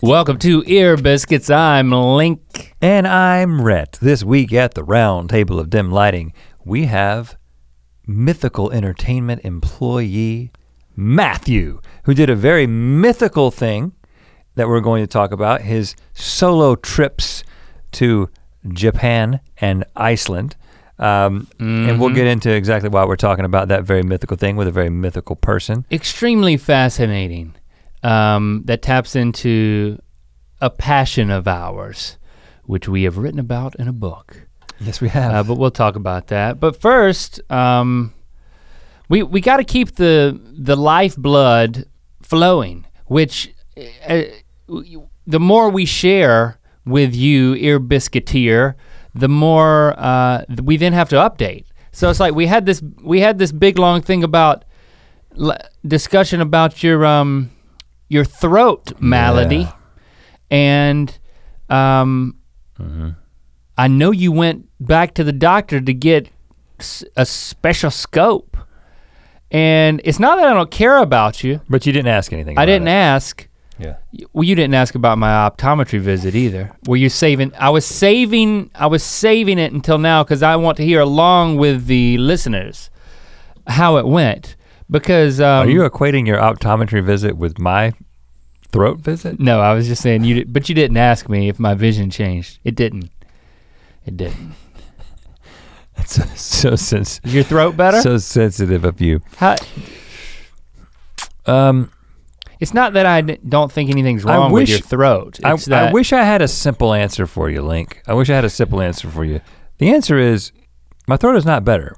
Welcome to Ear Biscuits. I'm Link. And I'm Rhett. This week at the round table of dim lighting, we have mythical entertainment employee Matthew, who did a very mythical thing that we're going to talk about, his solo trips to Japan and Iceland. And we'll get into exactly why we're talking about that very mythical thing with a very mythical person. Extremely fascinating. That taps into a passion of ours, which we have written about in a book. Yes, we have. But we'll talk about that. But first, we got to keep the lifeblood flowing, which the more we share with you, Ear Biscuiteer, the more we then have to update. So it's like we had this big long thing about discussion about your throat malady, and I know you went back to the doctor to get a special scope, and it's not that I don't care about you. But you didn't ask anything. I didn't ask. Yeah. Well, you didn't ask about my optometry visit either. Were you saving? I was saving it until now because I want to hear along with the listeners how it went. Because are you equating your optometry visit with my throat visit? No, I was just saying but you didn't ask me if my vision changed. It didn't. It didn't. That's so sensitive. Is your throat better? So sensitive of you. How? It's not that I don't think anything's wrong with your throat. It's I wish I had a simple answer for you, Link. I wish I had a simple answer for you. The answer is, my throat is not better.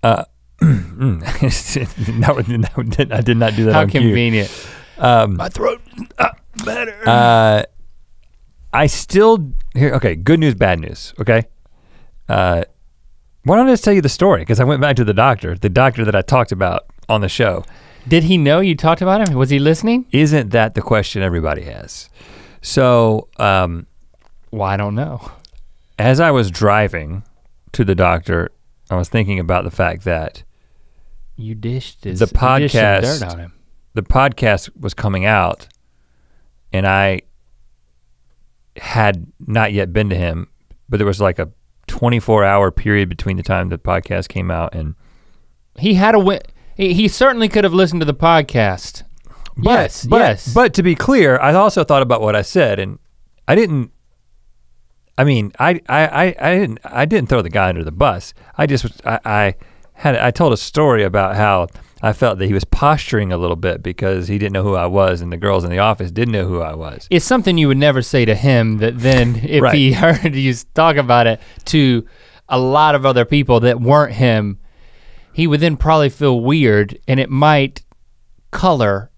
No, I did not do that. How on convenient. Cue. My throat better. I still here. Okay, good news, bad news. Okay. Why don't I just tell you the story? Because I went back to the doctor that I talked about on the show. Did he know you talked about him? Was he listening? Isn't that the question everybody has? So, well, I don't know. As I was driving to the doctor, I was thinking about the fact that you dished the podcast dirt on him. The podcast was coming out, and I had not yet been to him, but there was like a 24-hour period between the time the podcast came out and he certainly could have listened to the podcast. Yes. But to be clear, I also thought about what I said, and I didn't throw the guy under the bus. I told a story about how I felt that he was posturing a little bit because he didn't know who I was, and the girls in the office didn't know who I was. It's something you would never say to him that then if Right. he heard you talk about it to a lot of other people that weren't him, he would then probably feel weird, and it might color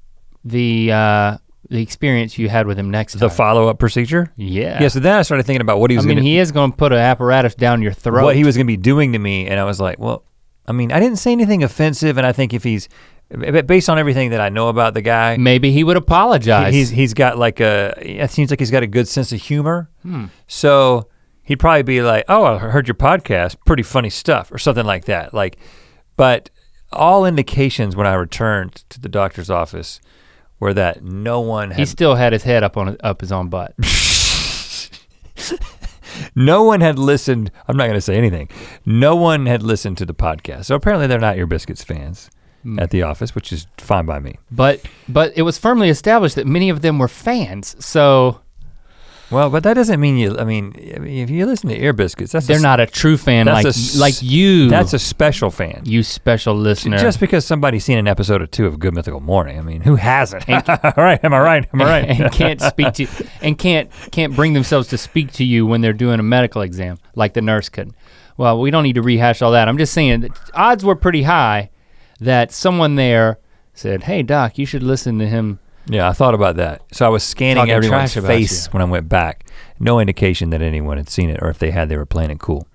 the experience you had with him next time. The follow-up procedure? Yeah. Yeah, so then I started thinking about what he was he is gonna put an apparatus down your throat. what he was gonna be doing to me, and I was like, well, I didn't say anything offensive, and I think if he's, based on everything that I know about the guy, maybe he would apologize. He's got like it seems like he's got a good sense of humor. So he'd probably be like, oh, I heard your podcast, pretty funny stuff, or something like that. But all indications when I returned to the doctor's office were that no one had— He still had his head up his own butt. No one had listened, I'm not gonna say anything. No one had listened to the podcast. So apparently they're not Ear Biscuits fans at the office, which is fine by me. But it was firmly established that many of them were fans, so. Well, but that doesn't mean if you listen to Ear Biscuits, they're not a true fan like you. That's a special fan. You special listener. Just because somebody's seen an episode or two of Good Mythical Morning, who hasn't? All right, am I right? And can't speak to, and can't bring themselves to speak to you when they're doing a medical exam, like the nurse couldn't. Well, we don't need to rehash all that. I'm just saying that odds were pretty high that someone there said, hey doc, you should listen to him. Yeah, I thought about that. So I was scanning everyone's face when I went back. No indication that anyone had seen it, or if they had, they were playing it cool.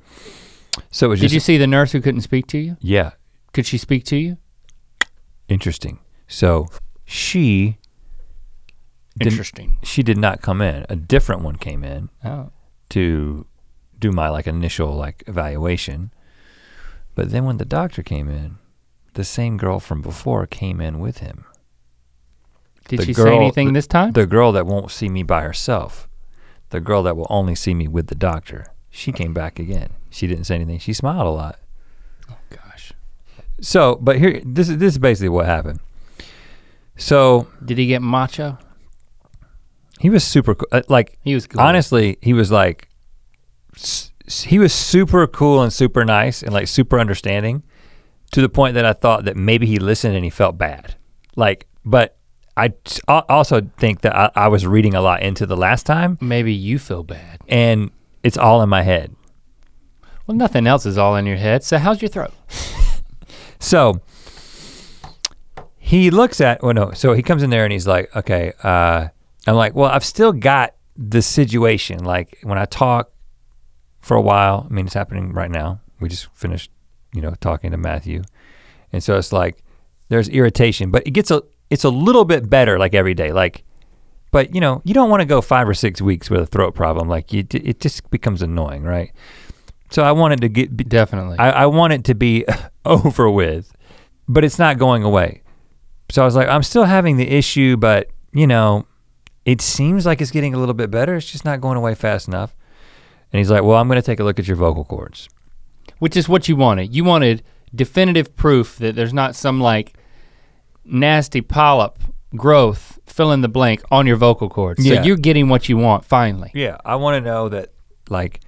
So it was Did you see the nurse who couldn't speak to you? Yeah. Could she speak to you? Interesting. So she she did not come in. A different one came in to do my initial evaluation. But then when the doctor came in, the same girl from before came in with him. Did she say anything this time? The girl that won't see me by herself, the girl that will only see me with the doctor, she came back again. She didn't say anything. She smiled a lot. Oh gosh. So, but here, this is basically what happened. So. Did he get macho? He was super cool. Like, he was cool. Honestly, he was like, he was super cool and super nice and like super understanding to the point that I thought that maybe he listened and he felt bad. Like, but I also think that I was reading a lot into the last time. Maybe you feel bad. And it's all in my head. Well, nothing else is all in your head, so how's your throat? So, he looks at, so he comes in there and he's like, okay, I'm like, well, I've still got the situation. Like when I talk for a while, I mean, it's happening right now. We just finished, talking to Matthew. And so it's like, there's irritation, but it's a little bit better like every day. Like, but you don't want to go 5 or 6 weeks with a throat problem. Like it just becomes annoying, right? So I wanted to definitely. I want it to be over with, but it's not going away. So I was like, I'm still having the issue, but it seems like it's getting a little bit better. It's just not going away fast enough. And he's like, well, I'm gonna take a look at your vocal cords. Which is what you wanted. You wanted definitive proof that there's not some like nasty polyp growth, fill in the blank, on your vocal cords. So you're getting what you want finally. Yeah, I wanna know that, like,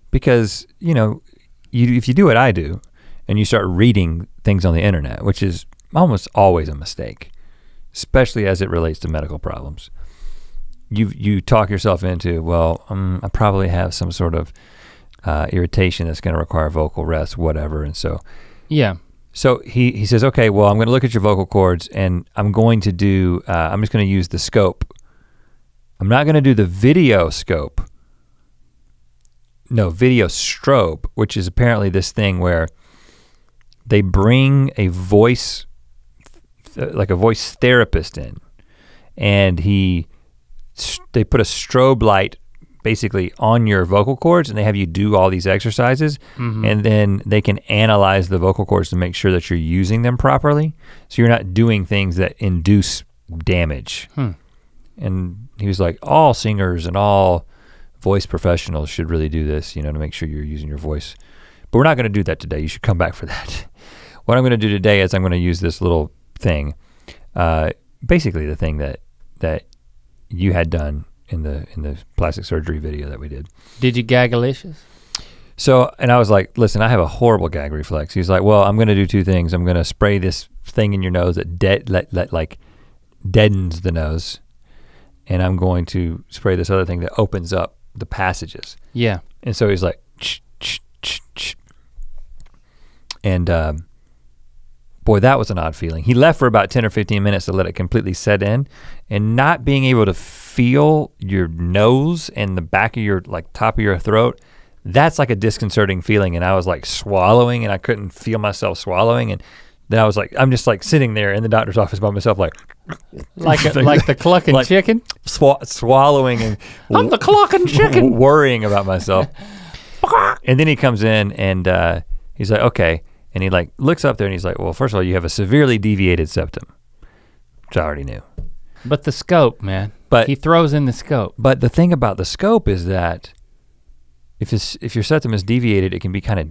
because if you do what I do and you start reading things on the internet, which is almost always a mistake, especially as it relates to medical problems. You talk yourself into, well, I probably have some sort of irritation that's gonna require vocal rest, whatever, and so. Yeah. So he says, okay, well, I'm gonna look at your vocal cords and I'm going to do, I'm just gonna use the scope. I'm not gonna do the video scope. No, video strobe, which is apparently this thing where they bring a voice, like a voice therapist in, and they put a strobe light basically on your vocal cords and they have you do all these exercises, and then they can analyze the vocal cords to make sure that you're using them properly. So you're not doing things that induce damage. And he was like, all singers and all voice professionals should really do this, to make sure you're using your voice. But we're not gonna do that today. You should come back for that. What I'm gonna do today is I'm gonna use this little thing, basically the thing that you had done in the plastic surgery video that we did. Did you gagalicious? So, and I was like, listen, I have a horrible gag reflex. He's like, well, I'm gonna do 2 things. I'm gonna spray this thing in your nose that like deadens the nose, and I'm going to spray this other thing that opens up the passages. Yeah. And so he's like, and boy, that was an odd feeling. He left for about 10 or 15 minutes to let it completely set in, and not being able to feel your nose and the back of your, like top of your throat, that's like a disconcerting feeling. And I was like swallowing and I couldn't feel myself swallowing. And then I was like, I'm just like sitting there in the doctor's office by myself like the clucking like chicken? Swallowing and I'm the clucking chicken. Worrying about myself. And then he comes in and he's like, okay. And he like looks up there and he's like, well, first of all, you have a severely deviated septum, which I already knew. But the scope, man. But he throws in the scope. But the thing about the scope is that if your septum is deviated, it can be kind of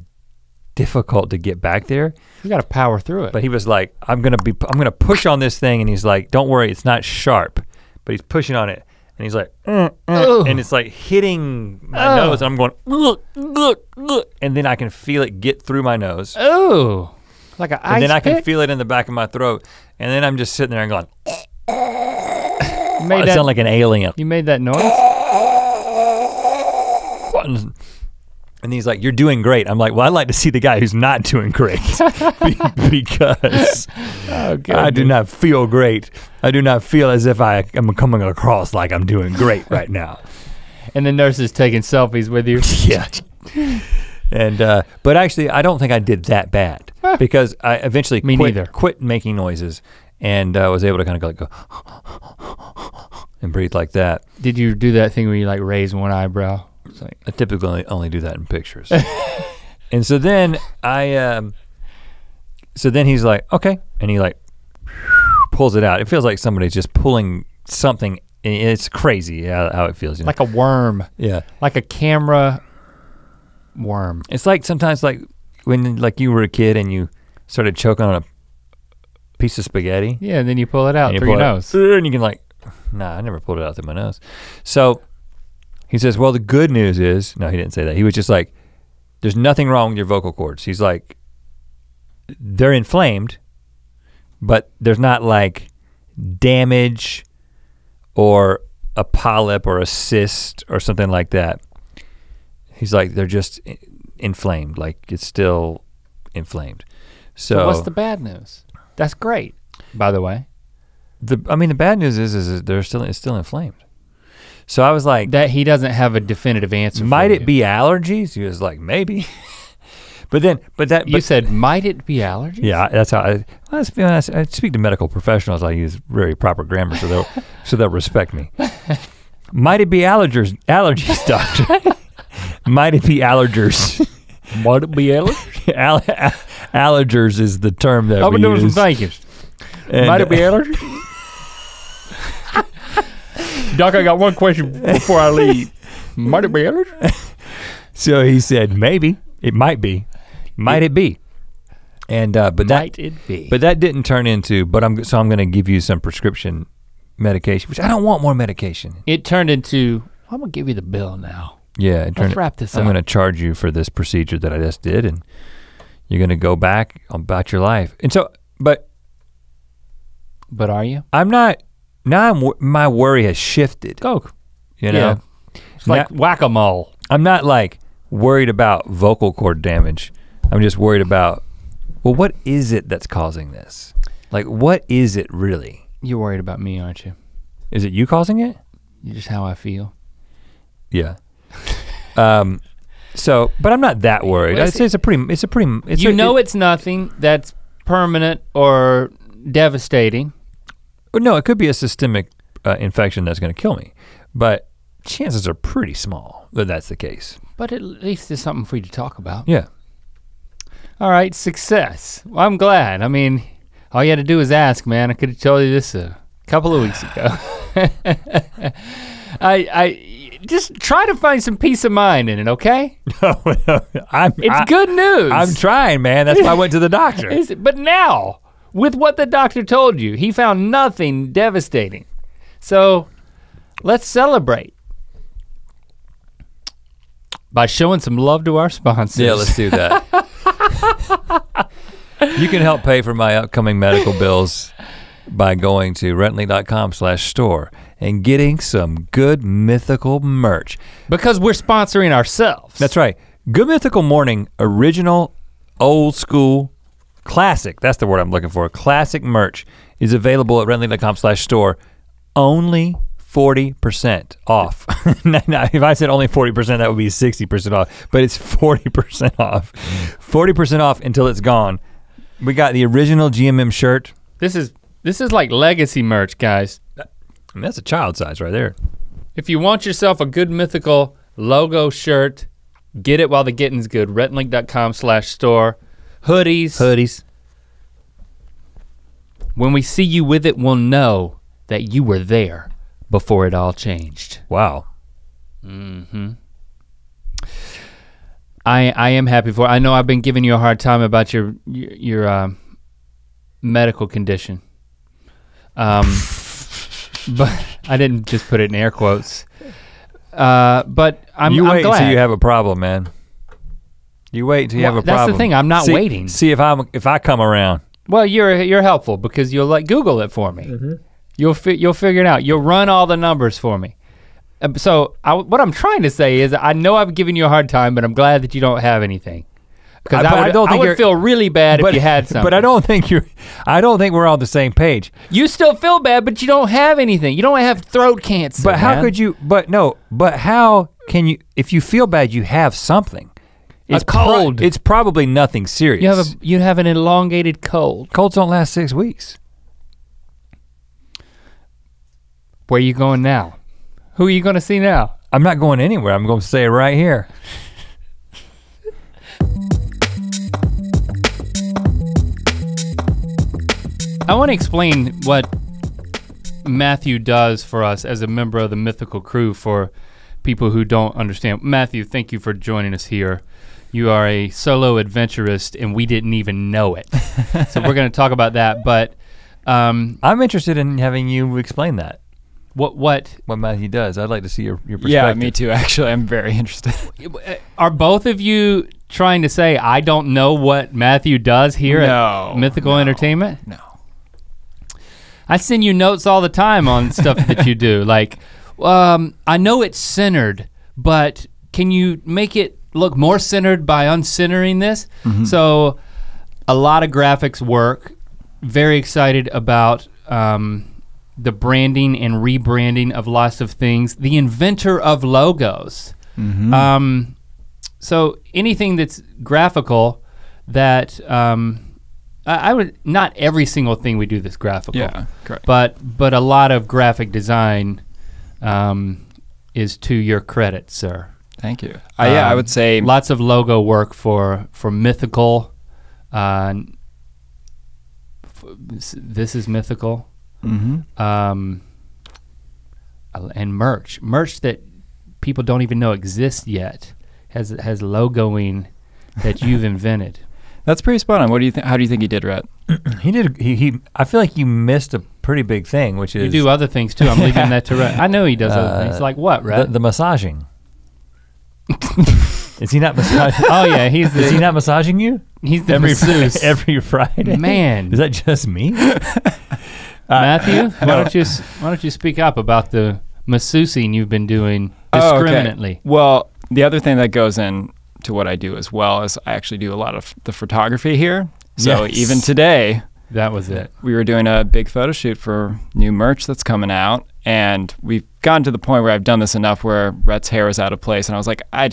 difficult to get back there. You gotta power through it. But he was like, I'm gonna push on this thing, and he's like, don't worry, it's not sharp. But he's pushing on it, and he's like, and it's like hitting my nose, and I'm going, and then I can feel it get through my nose. Oh, like an ice And then I pick? can feel it in the back of my throat, and then I'm just sitting there and going, I sound like an alien. You made that noise? And he's like, you're doing great. I'm like, well, I'd like to see the guy who's not doing great because I do not feel great. I do not feel as if I am coming across like I'm doing great right now. And the nurse is taking selfies with you. Yeah. And, but actually I don't think I did that bad because I eventually quit making noises and was able to kind of go and breathe like that. Did you do that thing where you like raise one eyebrow? Like, I typically only do that in pictures. And so then so then he's like, okay. And he like pulls it out. It feels like somebody's just pulling something. It's crazy how it feels. You know? Like a worm. Yeah. Like a camera worm. It's like sometimes like when like you were a kid and you started choking on a piece of spaghetti. Yeah, and then you pull it out through your nose. And you can like, nah, I never pulled it out through my nose. So he says, well, the good news is, no, he didn't say that. He was just like, there's nothing wrong with your vocal cords. He's like, they're inflamed, but there's not like damage or a polyp or a cyst or something like that. He's like, they're just inflamed, like it's still inflamed. So what's the bad news? That's great, by the way. The bad news is it's still inflamed. So I was like, that he doesn't have a definitive answer. Might it be allergies? He was like, maybe. You said, might it be allergies? Yeah, that's how let's be honest, I speak to medical professionals. I use very proper grammar so they'll respect me. Might it be allergies, doctor? Might it be allergers? Might it be allergies? Allergers is the term that I've been doing use. some thinking. Might it be allergies? Doc, I got one question before I leave. Might it be allergies? So he said, maybe, it might be. Might it be? And but that didn't turn into. So I'm going to give you some prescription medication, which I don't want more medication. It turned into. I'm going to give you the bill now. Yeah, let's wrap this up. I'm going to charge you for this procedure that I just did, and you're going to go back about your life. And so, but are you? I'm not. Now my worry has shifted. Go. You know, it's like whack-a-mole. I'm not like worried about vocal cord damage. I'm just worried about, well, what is it that's causing this? Like, what is it really? You're worried about me, aren't you? Is it you causing it? Just how I feel. Yeah. So, but I'm not that worried. I'd say it's nothing that's permanent or devastating. No, it could be a systemic infection that's gonna kill me, but chances are pretty small that that's the case. But at least there's something for you to talk about. Yeah. All right, success. Well, I'm glad. I mean, all you had to do was ask, man. I could have told you this a couple of weeks ago. I just try to find some peace of mind in it, okay? It's good news. I'm trying, man. That's why I went to the doctor. But now, with what the doctor told you, he found nothing devastating. So let's celebrate by showing some love to our sponsors. Yeah, let's do that. You can help pay for my upcoming medical bills by going to rhettlink.com/store and getting some good Mythical merch. Because we're sponsoring ourselves. That's right. Good Mythical Morning, original, old school, classic, that's the word I'm looking for, classic merch is available at rhettlink.com/store, only 40% off. Now, if I said only 40%, that would be 60% off, but it's 40% off. 40% off until it's gone. We got the original GMM shirt. This is like legacy merch, guys. I mean, that's a child size right there. If you want yourself a good Mythical logo shirt, get it while the getting's good. rhettlink.com/store. Hoodies. When we see you with it, we'll know that you were there before it all changed. Wow. Mm-hmm. I am happy for it. I know I've been giving you a hard time about your medical condition. But I didn't just put it in air quotes. But I'm wait glad. until you have a problem, man. You wait until you have a problem. That's the thing, I'm not waiting. See if I come around. Well, you're helpful because you'll like Google it for me. Mm-hmm. You'll figure it out. You'll run all the numbers for me. So what I'm trying to say is I know I've given you a hard time, but I'm glad that you don't have anything. Because I would feel really bad if you had something. But I don't think we're on the same page. You still feel bad, but you don't have anything. You don't have throat cancer. But how could you? But how can you? If you feel bad, you have something. It's cold. It's probably nothing serious. You have an elongated cold. Colds don't last 6 weeks. Where are you going now? Who are you going to see now? I'm not going anywhere. I'm going to stay right here. I want to explain what Matthew does for us as a member of the Mythical Crew for people who don't understand. Matthew, thank you for joining us here. You are a solo adventurist and we didn't even know it. So we're gonna talk about that, but I'm interested in having you explain that. What Matthew does. I'd like to see your perspective. Yeah, me too, actually. I'm very interested. Are both of you trying to say I don't know what Matthew does here at Mythical Entertainment? No. I send you notes all the time on stuff that you do. Like, I know it's centered, but can you make it look more centered by uncentering this? Mm-hmm. So a lot of graphics work, very excited about the branding and rebranding of lots of things. The inventor of logos. Mm-hmm. So anything that's graphical that, I would, not every single thing we do that's graphical. Yeah, correct. But a lot of graphic design is to your credit, sir. Thank you. Yeah, I would say lots of logo work for Mythical. This is Mythical. Mm-hmm. And merch that people don't even know exists yet has logoing that you've invented. That's pretty spot on. What do you think? How do you think he did, Rhett? He I feel like you missed a pretty big thing, which is you do other things too. I'm leaving that to Rhett. I know he does other things. Like what, Rhett? The massaging. Is he not massaging? Oh yeah, is he not massaging you? He's the masseuse. Every Friday. Man, is that just me? Matthew, why don't you speak up about the masseusing you've been doing discriminately? Okay. Well, the other thing that goes in to what I do as well is I actually do a lot of the photography here. So even today, that was it. We were doing a big photo shoot for new merch that's coming out, and we've gotten to the point where I've done this enough where Rhett's hair was out of place, and I was like, I'm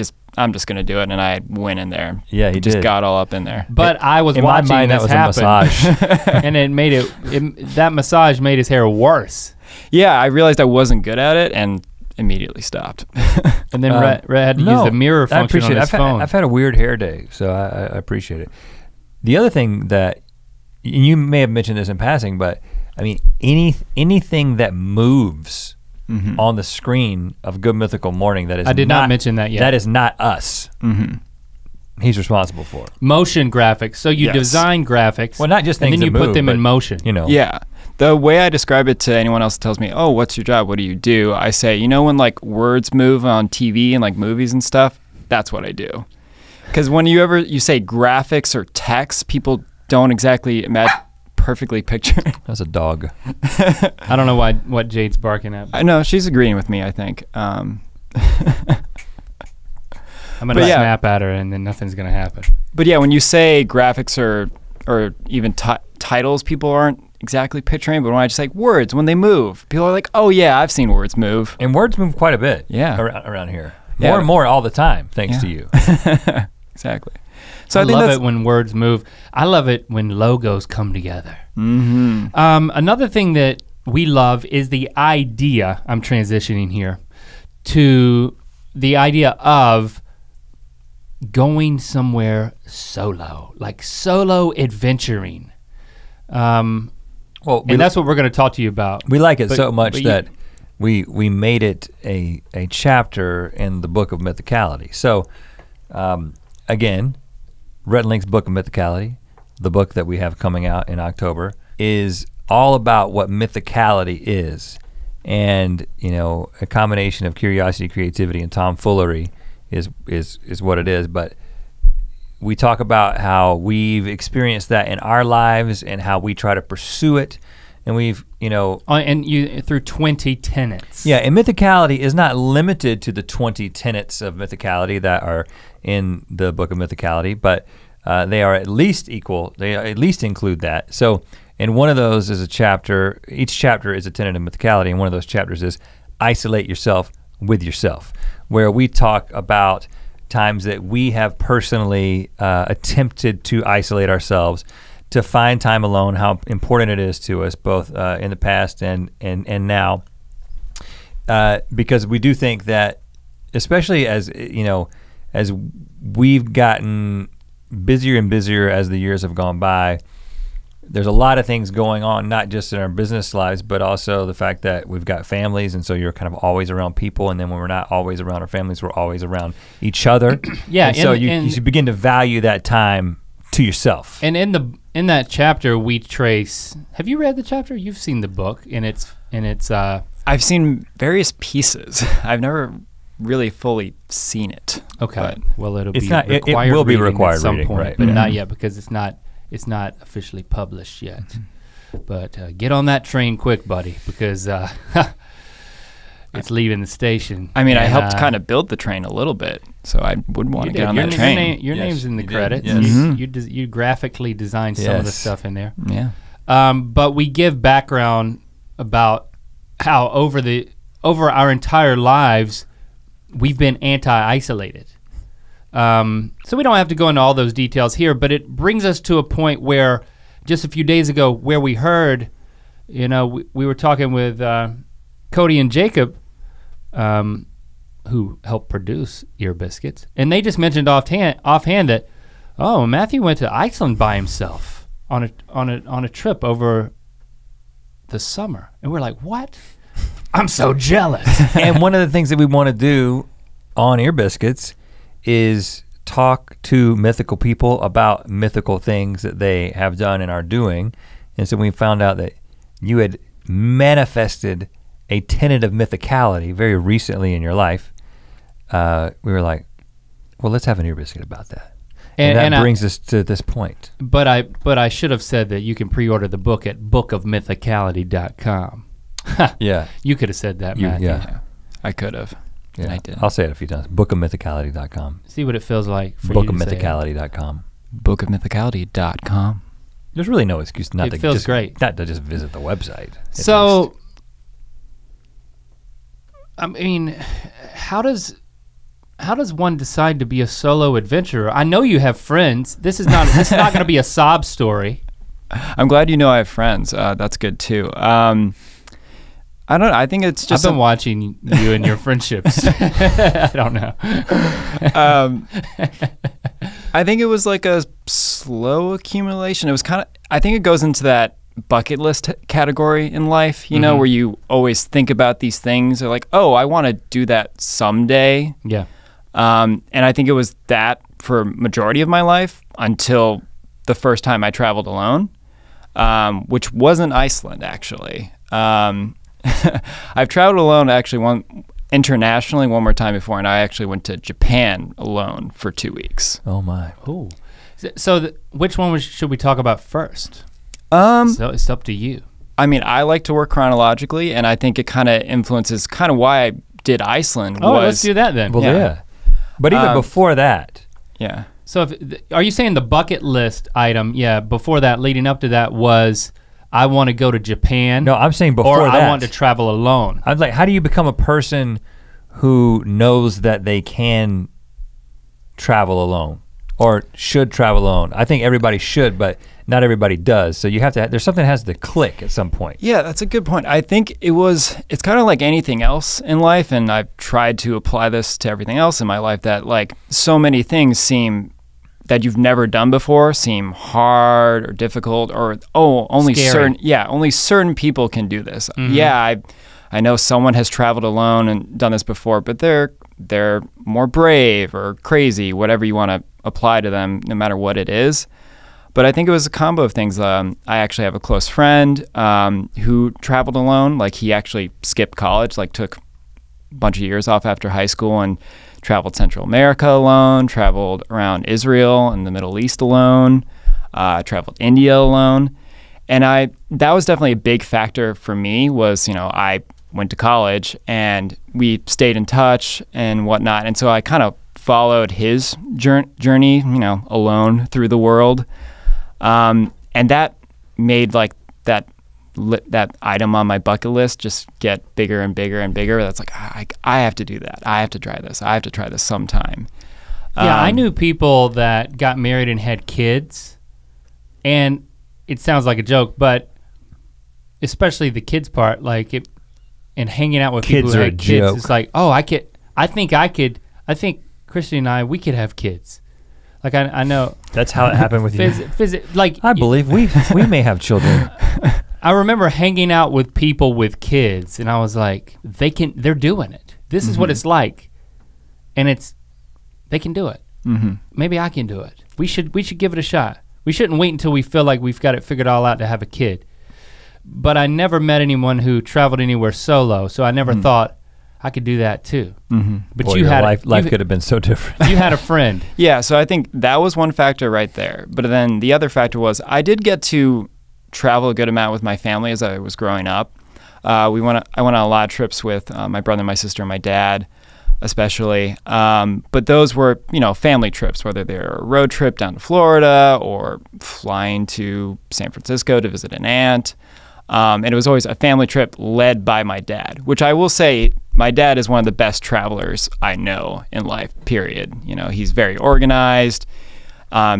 just gonna do it, and I went in there. Yeah, he just got all up in there. But I was in watching my mind, this that was happen, a massage, and it made that massage made his hair worse. Yeah, I realized I wasn't good at it, and immediately stopped. And then Rhett had to use the mirror function on his phone. I've had a weird hair day, so I appreciate it. The other thing that, you may have mentioned this in passing, but I mean, anything that moves on the screen of Good Mythical Morning that is I did not mention that yet. That is not us. He's responsible for motion graphics. So you design graphics. Well, not just things and then you that put move, them in motion. You know. Yeah. The way I describe it to anyone else that tells me, oh, what's your job? What do you do? I say, you know when like words move on TV and like movies and stuff? That's what I do. Because when you say graphics or text, people don't exactly perfectly picture. That's a dog. I don't know what Jade's barking at. I know, she's agreeing with me, I think. I'm gonna snap at her and then nothing's gonna happen. But yeah, when you say graphics or even titles, people aren't exactly picturing, but when I just like words, when they move, people are like, oh yeah, I've seen words move. And words move quite a bit around here. More and more all the time, thanks to you. Exactly. So I love it when words move. I love it when logos come together. Another thing that we love is the idea, I'm transitioning here, to the idea of going somewhere solo, like solo adventuring. And that's what we're gonna talk to you about. We like it so much that we made it a chapter in the Book of Mythicality. So again, Rhett Link's Book of Mythicality, the book that we have coming out in October, is all about what mythicality is. And you know, a combination of curiosity, creativity, and tomfoolery is what it is. But we talk about how we've experienced that in our lives and how we try to pursue it. And we've, through 20 tenets. Yeah, and mythicality is not limited to the 20 tenets of mythicality that are in the Book of Mythicality, but they are at least equal. They at least include that. So, and one of those is a chapter, each chapter is a tenet of mythicality, and one of those chapters is isolate yourself with yourself, where we talk about times that we have personally attempted to isolate ourselves, to find time alone, how important it is to us, both in the past and now, because we do think that, especially as as we've gotten busier and busier as the years have gone by, there's a lot of things going on, not just in our business lives, but also the fact that we've got families, and so you're kind of always around people, and then when we're not always around our families, we're always around each other. Yeah, and so you should begin to value that time to yourself. And in that chapter, we trace. Have you read the chapter? You've seen the book, and it's. I've seen various pieces. I've never really fully seen it. Okay. But well, it'll it's be not. required. It will be reading required at some reading, point, right? but Yeah. not yet because it's not officially published yet. But get on that train quick, buddy, because it's leaving the station. I mean, I helped kind of build the train a little bit, so I would want to get on that train. Your name's in the you credits. did, yes. You graphically designed some of the stuff in there. Yeah. But we give background about how over our entire lives we've been anti-isolated. So we don't have to go into all those details here, but it brings us to a point where just a few days ago where we heard, we were talking with Cody and Jacob, who helped produce Ear Biscuits, and they just mentioned offhand that, oh, Matthew went to Iceland by himself on a trip over the summer. And we're like, what? I'm so jealous. And one of the things that we want to do on Ear Biscuits is talk to mythical people about mythical things that they have done and are doing. And so we found out that you had manifested a tenet of mythicality very recently in your life. We were like, well, let's have an Ear Biscuit about that. And that brings us to this point. But I should have said that you can pre-order the book at bookofmythicality.com. Yeah. You could have said that, Matthew. Yeah. I could have. Yeah. I did. I'll say it a few times. Bookofmythicality.com. See what it feels like for you to say it. Bookofmythicality.com. Bookofmythicality.com. There's really no excuse not It feels great. Not to just visit the website. So, I mean, how does one decide to be a solo adventurer? I know you have friends. This is not going to be a sob story. I'm glad you know I have friends. That's good too. I don't know. I think it's just. I've been watching you and your friendships. I don't know. I think it was like a slow accumulation. It was kind of. I think it goes into that bucket list category in life. You know, where you always think about these things. Or like, oh, I want to do that someday. Yeah. And I think it was that for majority of my life until the first time I traveled alone, which wasn't Iceland actually. I've traveled alone actually internationally one more time before, and I actually went to Japan alone for 2 weeks. Oh my. Ooh. So which one should we talk about first? So it's up to you. I mean, I like to work chronologically, and I think it kind of influences kind of why I did Iceland. Let's do that then. Well, yeah. But even before that. Yeah. So are you saying the bucket list item, before that, leading up to that was, I want to go to Japan? No, I'm saying before that. Or I want to travel alone. I was like, how do you become a person who knows that they can travel alone or should travel alone? I think everybody should, but not everybody does. So you have to, there's something that has to click at some point. Yeah, that's a good point. I think it's kind of like anything else in life, and I've tried to apply this to everything else in my life, that like so many things that you've never done before seem hard or difficult, or only scary. only certain people can do this. Yeah, I know someone has traveled alone and done this before, but they're more brave or crazy, whatever you want to apply to them, no matter what it is. But I think it was a combo of things. I actually have a close friend who traveled alone. Like he actually skipped college, like took a bunch of years off after high school and traveled Central America alone, traveled around Israel and the Middle East alone, traveled India alone. And that was definitely a big factor for me was, I went to college and we stayed in touch and whatnot. And so I kind of followed his journey, alone through the world. And that made like that item on my bucket list just get bigger and bigger and bigger. That's like, I have to do that. I have to try this. I have to try this sometime. Yeah, I knew people that got married and had kids, and it sounds like a joke, but especially the kids part, like it, and hanging out with people who had kids, it's like, I think Christy and I, we could have kids. Like I know. That's how it happened with you. Like I believe we may have children. I remember hanging out with people with kids, and I was like, they're doing it. This is what it's like, and they can do it. Maybe I can do it. We should give it a shot. We shouldn't wait until we feel like we've got it figured all out to have a kid. But I never met anyone who traveled anywhere solo, so I never thought I could do that too. But Boy, you your had life could have been so different. You had a friend. Yeah, so I think that was one factor right there. But then the other factor was I did get to travel a good amount with my family as I was growing up. I went on a lot of trips with my brother, my sister, and my dad, especially. But those were, family trips, whether they were a road trip down to Florida or flying to San Francisco to visit an aunt. And it was always a family trip led by my dad, which I will say, my dad is one of the best travelers I know in life, period. He's very organized.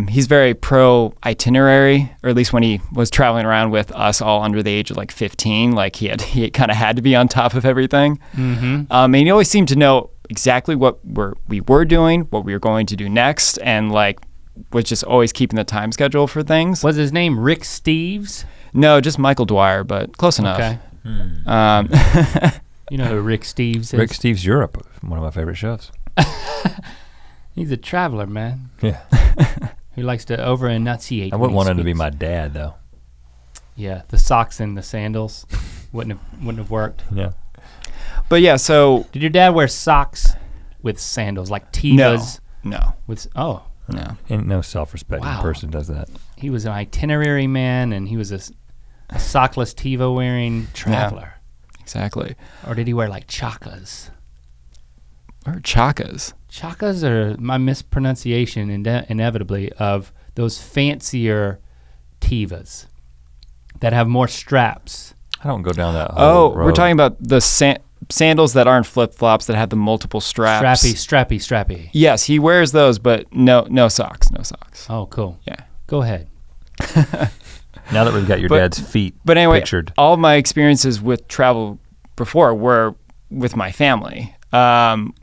He's very pro itinerary, or at least when he was traveling around with us all under the age of like 15, like he kind of had to be on top of everything. And he always seemed to know exactly what we were doing, what we were going to do next, and like was just always keeping the time schedule for things. Was his name Rick Steves? No, just Michael Dwyer, but close enough. Okay. You know who Rick Steves is? Rick Steves Europe, one of my favorite shows. He's a traveler, man. Yeah. Who likes to over-enunciate. I wouldn't want him to be my dad, though. Yeah, the socks and the sandals wouldn't have worked. Yeah. But yeah, so did your dad wear socks with sandals, like Tevas? No. No. And no self-respecting person does that. He was an itinerary man, and he was a sockless Teva wearing traveler. Yeah, exactly. Or did he wear like chakas? Or chakas? Chakas are my mispronunciation, inevitably, of those fancier Tevas that have more straps. I don't go down that whole road. We're talking about the sandals that aren't flip-flops that have the multiple straps. Strappy. Yes, he wears those, but no socks, no socks. Oh, cool. Yeah. Go ahead. Now that we've got your dad's feet pictured. All of my experiences with travel before were with my family,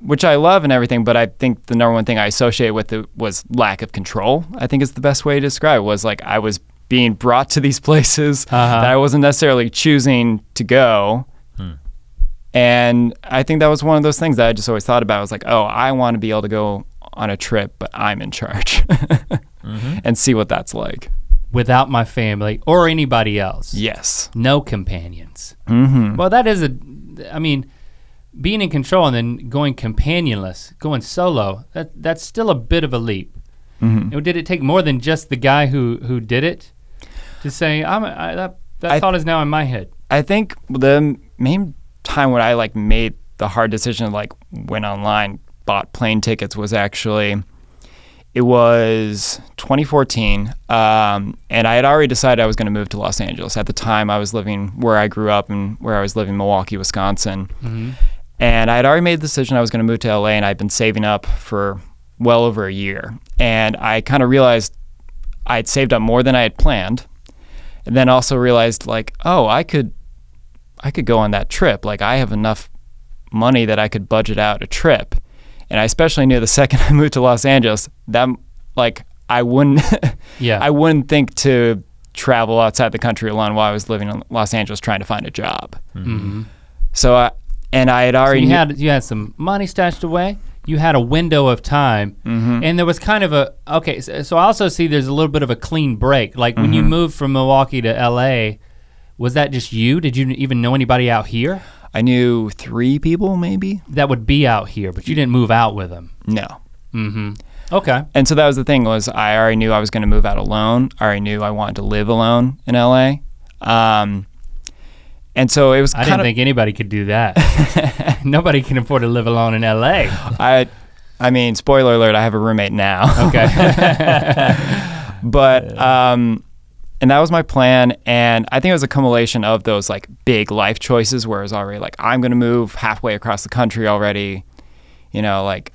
which I love and everything, but I think the number one thing I associate with it was lack of control. I think is the best way to describe it, was like I was being brought to these places that I wasn't necessarily choosing to go. And I think that was one of those things that I just always thought about. I was like, oh, I want to be able to go on a trip, but I'm in charge and see what that's like. Without my family or anybody else. Yes. No companions. Well, that is being in control and then going companionless, going solo, that's still a bit of a leap. Did it take more than just the guy who did it to say, that thought is now in my head? I think the main time when I like made the hard decision, like went online, bought plane tickets, was actually, it was 2014, and I had already decided I was going to move to Los Angeles. At the time, I was living where I grew up and where I was living, Milwaukee, Wisconsin. And I had already made the decision I was going to move to LA, and I'd been saving up for well over a year. And I kind of realized I'd saved up more than I had planned, and then also realized like, oh, I could go on that trip. Like I have enough money that I could budget out a trip. And I especially knew the second I moved to Los Angeles that like I wouldn't I wouldn't think to travel outside the country alone while I was living in Los Angeles trying to find a job. So I had already you had some money stashed away. You had a window of time, and there was kind of so I also see there's a little bit of a clean break. Like when you moved from Milwaukee to LA, was that just you? Did you even know anybody out here? I knew 3 people maybe. That would be out here, but you didn't move out with them. No. Okay. And so that was the thing, was I already knew I was going to move out alone. I already knew I wanted to live alone in LA. And so it was I didn't think anybody could do that. Nobody can afford to live alone in LA. I mean, spoiler alert, I have a roommate now. Okay. But and that was my plan, and I think it was a accumulation of those like big life choices where it was already like, I'm gonna move halfway across the country already, like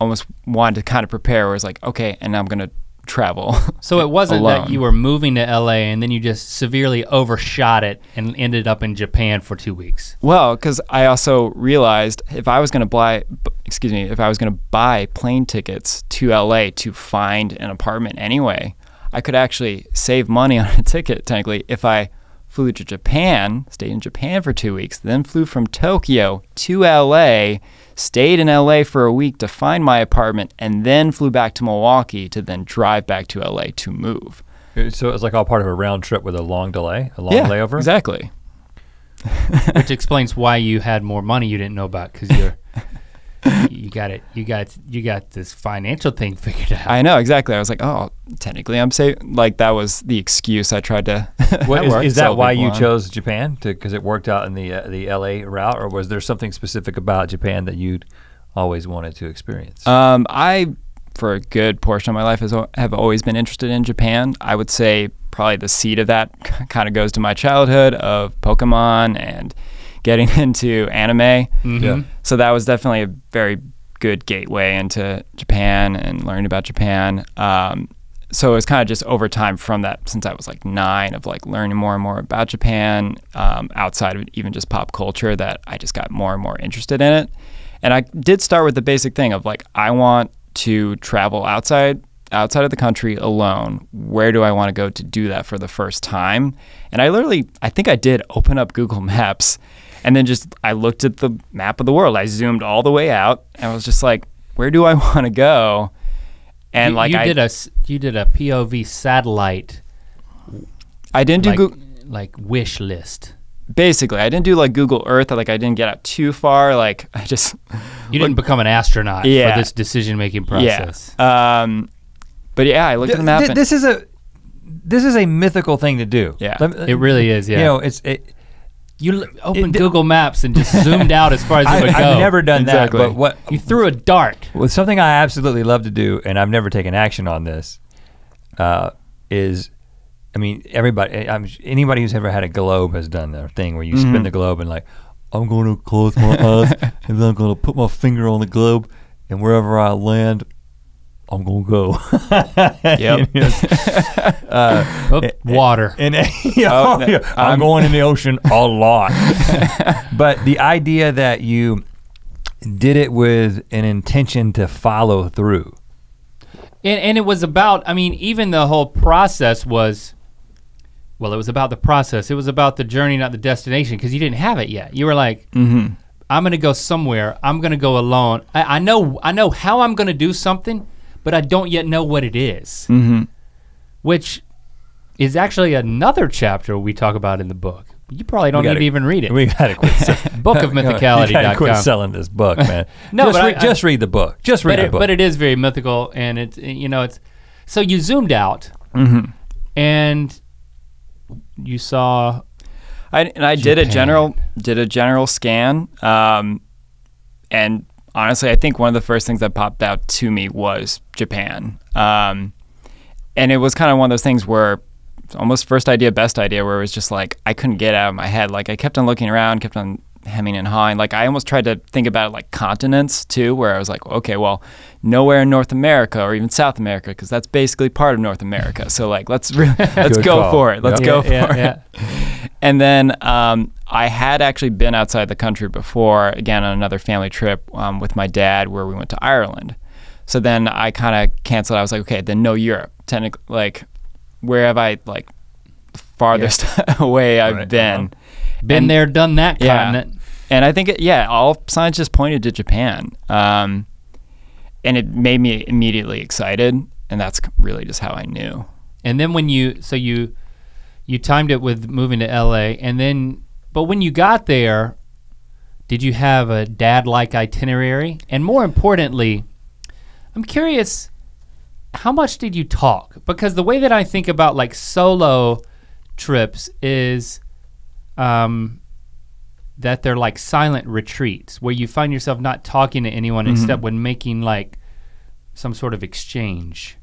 almost wanted to kind of prepare where it's like, okay, and I'm gonna travel. So it wasn't alone. that you were moving to LA and then you just severely overshot it and ended up in Japan for 2 weeks. Well, because I also realized if I was gonna buy if I was going to buy plane tickets to LA to find an apartment anyway, I could actually save money on a ticket technically if I flew to Japan, stayed in Japan for 2 weeks, then flew from Tokyo to LA, stayed in LA for a week to find my apartment, and then flew back to Milwaukee to then drive back to LA to move. So it was like all part of a round trip with a long delay, a long layover? Exactly. Which explains why you had more money you didn't know about, because you got this financial thing figured out. I know, exactly. I was like, oh, technically I'm safe. Like that was the excuse I tried to. Is that why you chose Japan? Because it worked out in the LA route, or was there something specific about Japan that you'd always wanted to experience? I, for a good portion of my life, have always been interested in Japan. I would say probably the seed of that kind of goes to my childhood of Pokemon and getting into anime. Mm-hmm. Yeah. So that was definitely a very good gateway into Japan and learning about Japan. So it was kind of just over time from that, since I was like 9, of like learning more and more about Japan, outside of even just pop culture, that I just got more and more interested in it. And I did start with the basic thing of like, I want to travel outside of the country alone. Where do I want to go to do that for the first time? And I think I did open up Google Maps, and then I looked at the map of the world. I zoomed all the way out, and I was just like, where do I want to go? And you did a POV satellite. I didn't do like wish list. Basically, I didn't do like Google Earth. Like I didn't get out too far. Like I just you didn't become an astronaut for this decision-making process. Yeah. But yeah, I looked at the map. This is a mythical thing to do. Yeah, it really is. Yeah, you know, you opened Google Maps and just zoomed out as far as you would go. I've never done exactly. that, but what you threw a dart. Well, something I absolutely love to do, and I've never taken action on this, is, I mean, anybody who's ever had a globe has done their thing where you spin the globe and like, I'm going to close my eyes and then I'm going to put my finger on the globe, and wherever I land, I'm gonna go. Yep. Water. I'm going in the ocean a lot. But the idea that you did it with an intention to follow through. And it was about, I mean, even the whole process was, well, it was about the process. It was about the journey, not the destination, because you didn't have it yet. You were like, I'm gonna go somewhere. I'm gonna go alone. I know how I'm gonna do something, but I don't yet know what it is. Which is actually another chapter we talk about in the book. You probably don't need to even read it. We gotta quit. Bookofmythicality.com. You gotta quit selling this book, man. No, just read the book. Just read the book. But it is very mythical, and it's, you know, it's, so you zoomed out, and you saw. I did a general scan, and honestly, I think one of the first things that popped out to me was Japan. And it was kind of one of those things where almost first idea, best idea, where it was just like, I couldn't get out of my head. Like I kept on looking around, kept on hemming and hawing. Like I almost tried to think about it like continents too, where I was like, okay, well, nowhere in North America or even South America, because that's basically part of North America. So like, let's go for it. Let's go for it. And then I had actually been outside the country before, again, on another family trip with my dad, where we went to Ireland. So then I kind of canceled. I was like, okay, then no Europe. Technically, like, where have I, like, farthest away I've been? Been there, done that continent. And I think, all signs just pointed to Japan. And it made me immediately excited. And that's really just how I knew. And then when you timed it with moving to LA, and then, but when you got there, did you have a dad-like itinerary? And more importantly, I'm curious, how much did you talk? Because the way that I think about like solo trips is that they're like silent retreats where you find yourself not talking to anyone except when making like some sort of exchange.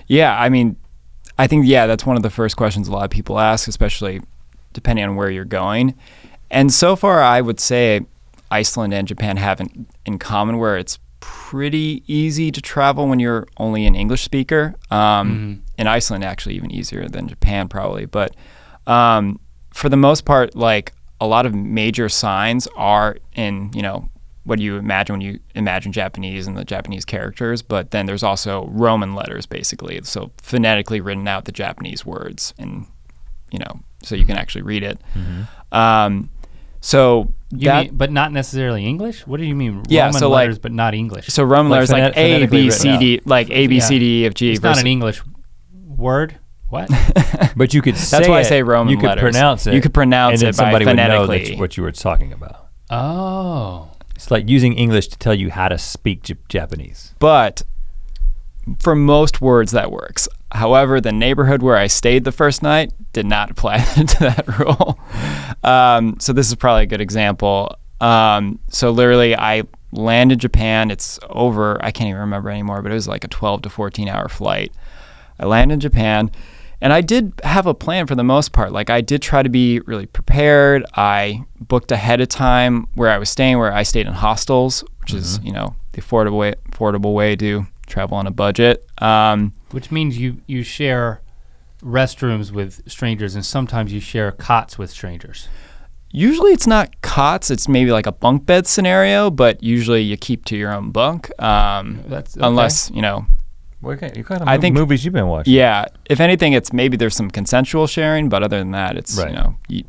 Yeah, I mean, I think, that's one of the first questions a lot of people ask, especially depending on where you're going. And so far, I would say Iceland and Japan have in common where it's pretty easy to travel when you're only an English speaker. In Iceland, actually even easier than Japan probably. But for the most part, like a lot of major signs are in, what you imagine when you imagine Japanese and the Japanese characters, but then there's also Roman letters, basically. So phonetically written out the Japanese words, and so you can actually read it. So but not necessarily English? What do you mean? Yeah, Roman so letters, but not English. So Roman letters like A, B, C, D, like A, B, C, D, E, F, G. It's not an English word. What? But you could say that's why I say Roman letters. You could pronounce it. You could pronounce it by phonetically. And somebody would know phonetically. what you were talking about. Oh. It's like using English to tell you how to speak Japanese. But for most words that works. However, the neighborhood where I stayed the first night did not apply to that rule. So this is probably a good example. So literally I landed in Japan. It's over, I can't even remember anymore, but it was like a 12 to 14 hour flight. I landed in Japan. And I did have a plan for the most part. Like I did try to be really prepared. I booked ahead of time where I was staying, where I stayed in hostels, which is, the affordable way to travel on a budget. Which means you share restrooms with strangers, and sometimes you share cots with strangers. Usually it's not cots. It's maybe like a bunk bed scenario, but usually you keep to your own bunk. That's okay. Unless, What kind of movies you've been watching? Yeah, if anything, it's maybe there's some consensual sharing, but other than that, it's you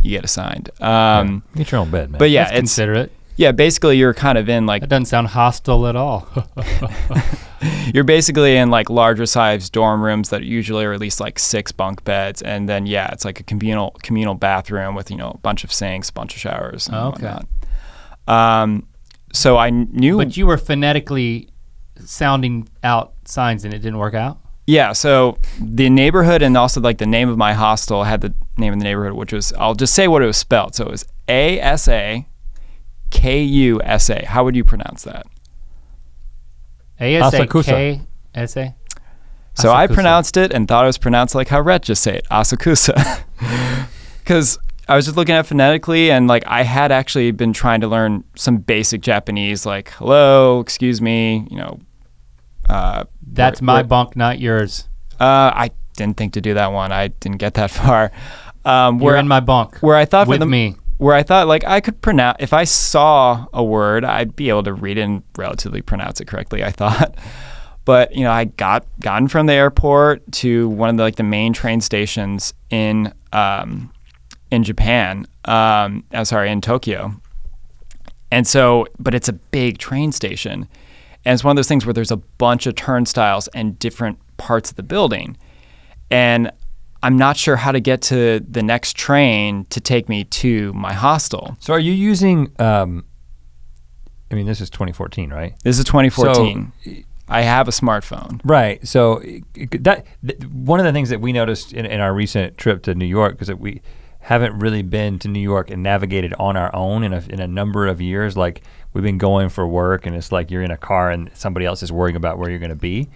get assigned. Get your own bed, man. But yeah, That's considerate. Yeah, basically you're kind of in like that doesn't sound hostile at all. You're basically in like larger size dorm rooms that usually are at least like 6 bunk beds, and then it's like a communal bathroom with a bunch of sinks, a bunch of showers, and whatnot. So I knew, but you were phonetically sounding out signs and it didn't work out? Yeah, so the neighborhood and also like the name of my hostel had the name of the neighborhood, which was, I'll just say what it was spelled. So it was ASAKUSA. How would you pronounce that? ASAKSA? So I pronounced it and thought it was pronounced like how Rhett just said it, Asakusa. Because I was just looking at it phonetically, and like I had actually been trying to learn some basic Japanese, like hello, excuse me, that's my bunk, not yours. I didn't think to do that one. I didn't get that far. You're in my bunk. Where I thought with me. Where I thought like I could pronounce, if I saw a word, I'd be able to read it and relatively pronounce it correctly, I thought. But I gotten from the airport to one of the like the main train stations in Japan. In Tokyo. And so, but it's a big train station. And it's one of those things where there's a bunch of turnstiles and different parts of the building. And I'm not sure how to get to the next train to take me to my hostel. So are you using, this is 2014, right? This is 2014. So, I have a smartphone. Right, so one of the things that we noticed in our recent trip to New York, because we haven't really been to New York and navigated on our own in a number of years. Like we've been going for work and it's like you're in a car and somebody else is worrying about where you're gonna be.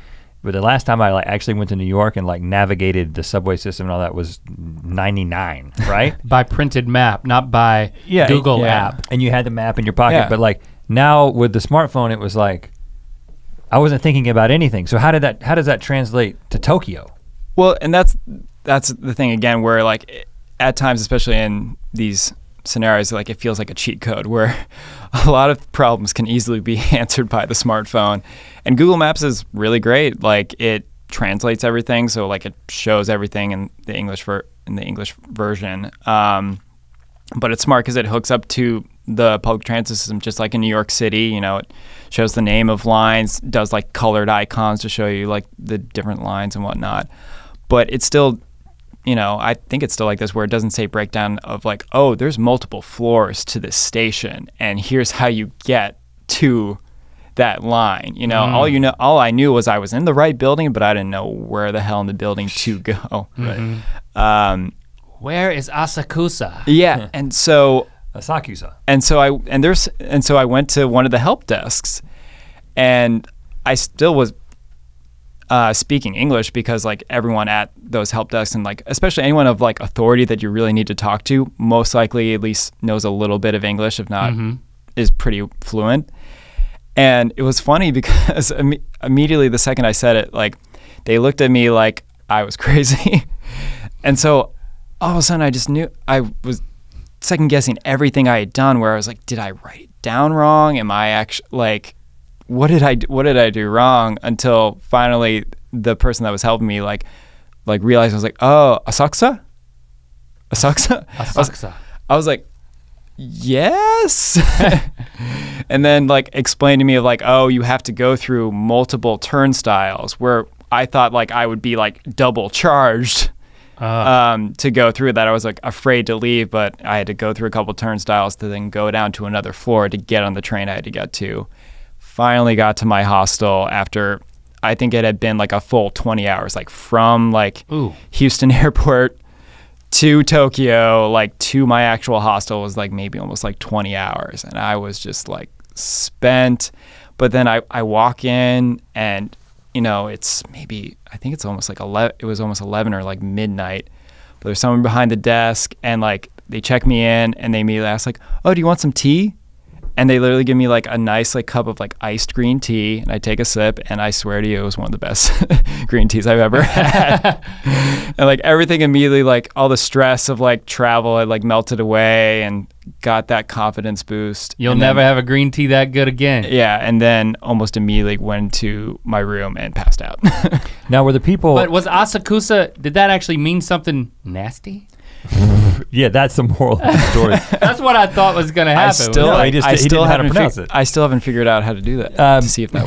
But the last time I like actually went to New York and like navigated the subway system and all that was 99, right? By printed map, not by Google app. And you had the map in your pocket, but like now with the smartphone, it was like, I wasn't thinking about anything. So how does that translate to Tokyo? Well, and that's the thing again, where like at times, especially in these scenarios, like it feels like a cheat code where a lot of problems can easily be answered by the smartphone. And Google Maps is really great. Like it translates everything, so like it shows everything in the English version. But it's smart because it hooks up to the public transit system, just like in New York City. It shows the name of lines, does like colored icons to show you like the different lines and whatnot. But it's still, I think it's still like this where it doesn't say breakdown of like, oh, there's multiple floors to this station and here's how you get to that line. All I knew was I was in the right building, but I didn't know where the hell in the building to go. Right. Where is Asakusa? Yeah, and so Asakusa. And so I went to one of the help desks, and I still was speaking English because like everyone at those help desks and like especially anyone of like authority that you really need to talk to most likely at least knows a little bit of English, if not is pretty fluent. And it was funny because immediately the second I said it, like they looked at me like I was crazy. And so all of a sudden I just knew I was second guessing everything I had done, where I was like, did I write it down wrong? Am I actually like, what did I do wrong? Until finally the person that was helping me like realized. I was like, oh, Asakusa? I was like, yes. And then like explained to me of like, oh, you have to go through multiple turnstiles, where I thought like I would be like double charged to go through that. I was like afraid to leave, but I had to go through a couple turnstiles to then go down to another floor to get on the train I had to get to. Finally got to my hostel after, I think it had been like a full 20 hours, like from like Houston airport to Tokyo, like to my actual hostel was like maybe almost like 20 hours. And I was just like spent. But then I walk in and, you know, it's maybe, I think it's almost like 11, it was almost 11 or like midnight. But there's someone behind the desk and like they check me in and they immediately ask like, oh, do you want some tea? And they literally give me like a nice like cup of like iced green tea, and I take a sip, and I swear to you, it was one of the best green teas I've ever had. And like everything immediately, like all the stress of like travel had like melted away, and got that confidence boost. You'll never have a green tea that good again. Yeah, and then almost immediately went to my room and passed out. Now were the people? But was Asakusa, did that actually mean something nasty? Yeah, that's the moral of the story. That's what I thought was gonna happen. He didn't know how to pronounce it. I still haven't figured out how to do that to see if that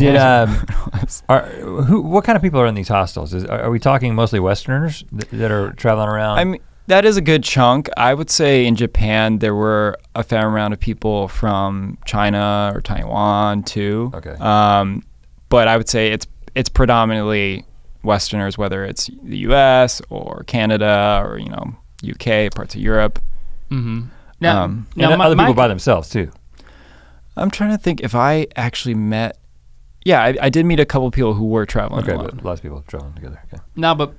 was. What kind of people are in these hostels? Are we talking mostly Westerners that are traveling around? I mean, that is a good chunk. I would say in Japan there were a fair amount of people from China or Taiwan too. Okay. But I would say it's predominantly Westerners, whether it's the U.S. or Canada or UK, parts of Europe. Mm-hmm. Now other people by themselves too. I'm trying to think if I actually met. Yeah, I did meet a couple of people who were traveling alone. But lots of people traveling together. Okay. No, but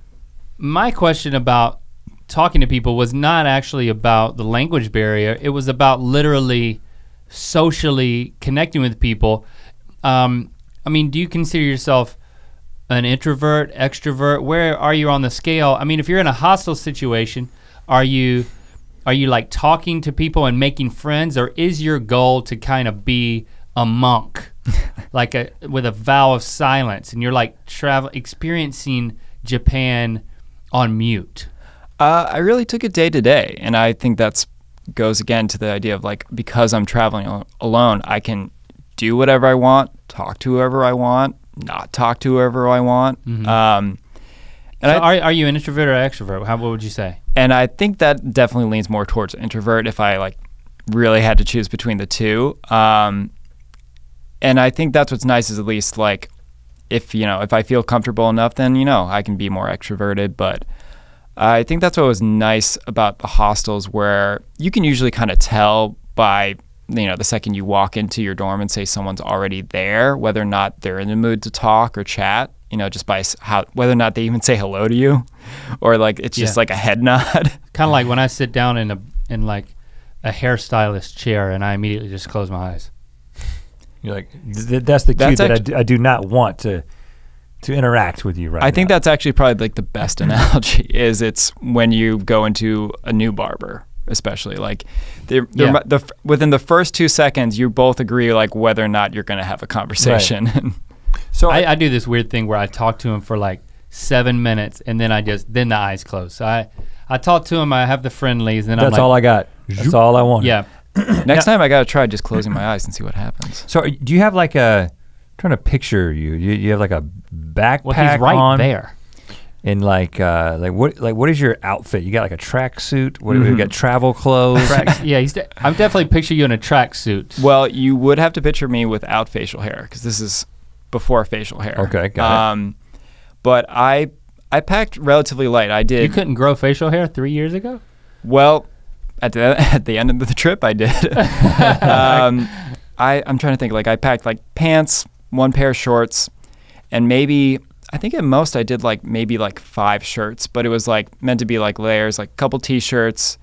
my question about talking to people was not actually about the language barrier. It was about literally socially connecting with people. I mean, do you consider yourself an introvert, extrovert? Where are you on the scale? I mean, if you're in a hostile situation, are you like talking to people and making friends, or is your goal to kind of be a monk, like with a vow of silence, and you're like experiencing Japan on mute? I really took it day to day, and I think that's goes again to the idea of like, because I'm traveling alone, I can do whatever I want, talk to whoever I want, not talk to whoever I want. Mm-hmm. So are you an introvert or extrovert? What would you say? And I think that definitely leans more towards introvert if I like really had to choose between the two. And I think that's what's nice is at least like if I feel comfortable enough, then I can be more extroverted. But I think that's what was nice about the hostels, where you can usually kind of tell by the second you walk into your dorm and say someone's already there, whether or not they're in the mood to talk or chat, just by whether or not they even say hello to you, or like it's just like a head nod. Kind of like when I sit down in like a hairstylist chair and I immediately just close my eyes. You're like, that's the cue that I do not want to interact with you right now. I think that's actually probably like the best analogy is it's when you go into a new barber. Especially like within the first 2 seconds, you both agree like whether or not you're going to have a conversation. Right. So I do this weird thing where I talk to him for like 7 minutes and then then the eyes close. So I talk to him, I have the friendlies, and then that's all I got. That's all I want. Yeah. Next time I got to try just closing my eyes and see what happens. So do you have like I'm trying to picture you have like a backpack Well, he's right on there. And what is your outfit? You got like a tracksuit? What you got travel clothes? Yeah, I'm definitely picturing you in a tracksuit. Well, you would have to picture me without facial hair because this is before facial hair. Okay, got it. But I packed relatively light. I did. You couldn't grow facial hair 3 years ago? Well, at the end of the trip, I did. I'm trying to think. Like I packed like pants, one pair of shorts, and maybe. I think at most I did like maybe like 5 shirts, but it was like meant to be like layers, like a couple t-shirts,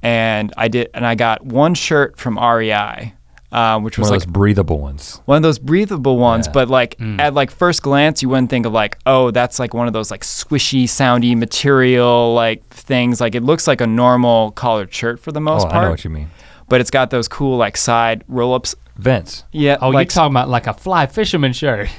and I got one shirt from REI which was one like of those breathable ones. one of those breathable ones. Yeah. But like at like first glance, you wouldn't think of like, oh, that's like one of those like squishy, soundy material like things. Like it looks like a normal collared shirt for the most part. I know what you mean. But it's got those cool like side roll-ups. Vents. Yeah. Oh, like, you're talking about like a fly fisherman shirt.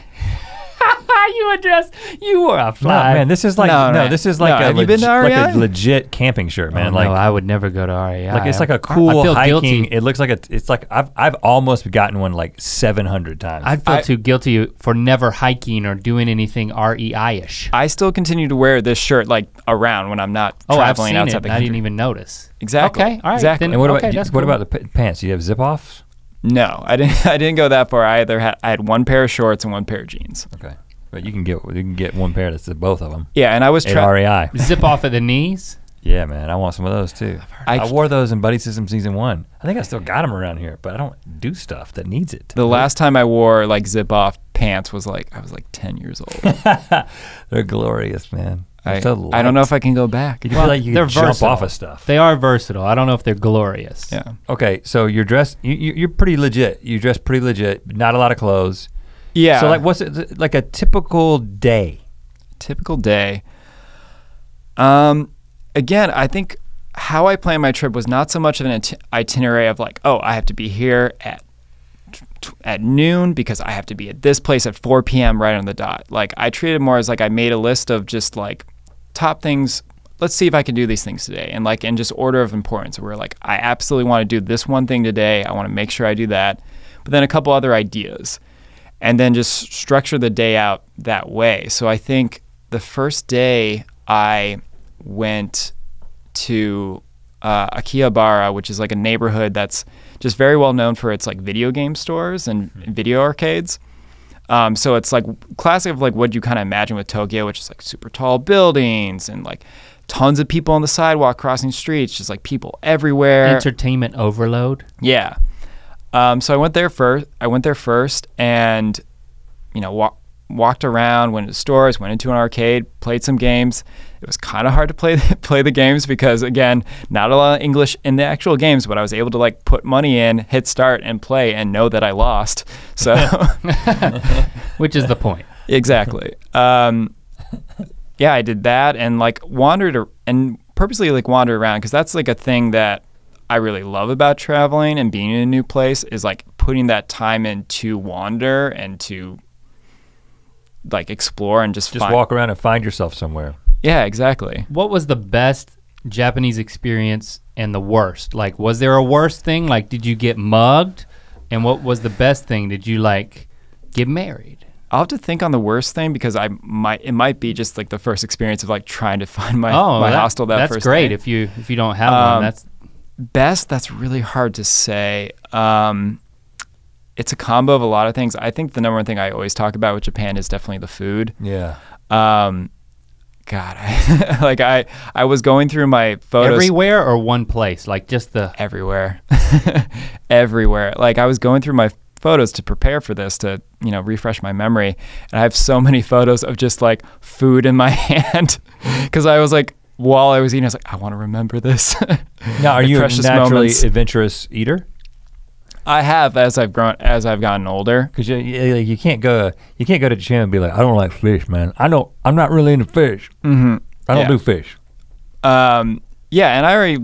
You wore a No, fly. man, this is like this is like Have you been to REI? like a legit camping shirt, man. Oh, like no, I would never go to REI. like it's like a I cool feel hiking. guilty. It looks like it's like I've almost gotten one like 700 times. I'd feel too guilty for never hiking or doing anything REI-ish. I still continue to wear this shirt like around when I'm not I've traveling seen outside it. the I country. didn't even notice. Exactly. Okay, all right. Exactly. Then, and what about okay, that's what cool. about the pants? Do you have zip offs? No, I didn't. I didn't go that far. I had one pair of shorts and one pair of jeans. Okay, but you can get one pair that's both of them. Yeah, and I was At REI. Zip off at the knees? Yeah, man, I want some of those too. I wore those in Buddy System Season 1. I think I still got them around here, but I don't do stuff that needs it. The last time I wore like zip off pants was like I was like 10 years old. They're glorious, man. They're I so don't know light. if I can go back. You feel like you they're can jump versatile. off of stuff. They are versatile. I don't know if they're glorious. Yeah. Okay, so you're dressed. You're pretty legit. You dress pretty legit. Not a lot of clothes. Yeah. So like, what's it like a typical day? Typical day. Again, I think how I planned my trip was not so much of an itinerary of like, oh, I have to be here at noon because I have to be at this place at 4 p.m. right on the dot. Like I treated it more as like I made a list of just like top things. Let's see if I can do these things today, and like in just order of importance. Where like I absolutely want to do this one thing today. I want to make sure I do that, but then a couple other ideas, and then just structure the day out that way. So I think the first day I went to Akihabara, which is like a neighborhood that's just very well known for its like video game stores and video arcades. So it's like classic of like what you kind of imagine with Tokyo, which is like super tall buildings and like tons of people on the sidewalk crossing streets, just like people everywhere. Entertainment overload. Yeah. So I went there first and, you know, walked around, went to stores, went into an arcade, played some games. It was kind of hard to play the games because, again, not a lot of English in the actual games, but I was able to like put money in, hit start, and play, and know that I lost. So, Which is the point. Exactly. Yeah, I did that and like purposely like wandered around because that's like a thing that I really love about traveling and being in a new place is like putting that time in to wander and to like explore and just walk around and find yourself somewhere. Yeah, exactly. What was the best Japanese experience and the worst? Like, was there a worst thing? Like, did you get mugged? And what was the best thing? Did you like get married? I'll have to think on the worst thing because it might be just like the first experience of like trying to find my hostel that first day. That's great if you don't have one. That's best. That's really hard to say. It's a combo of a lot of things. I think the number one thing I always talk about with Japan is definitely the food. Yeah. God, I was going through my photos. Everywhere or one place? Like just the everywhere. Everywhere. Like I was going through my photos to prepare for this to, you know, refresh my memory. And I have so many photos of just like food in my hand because I was like, while I was eating, I was like, I want to remember this. Now, are you a naturally moments. adventurous eater? I have as I've gotten older. Because you can't go to Japan and be like, I don't like fish, man. I'm not really into fish. Mm-hmm. I don't do fish. Yeah, and I already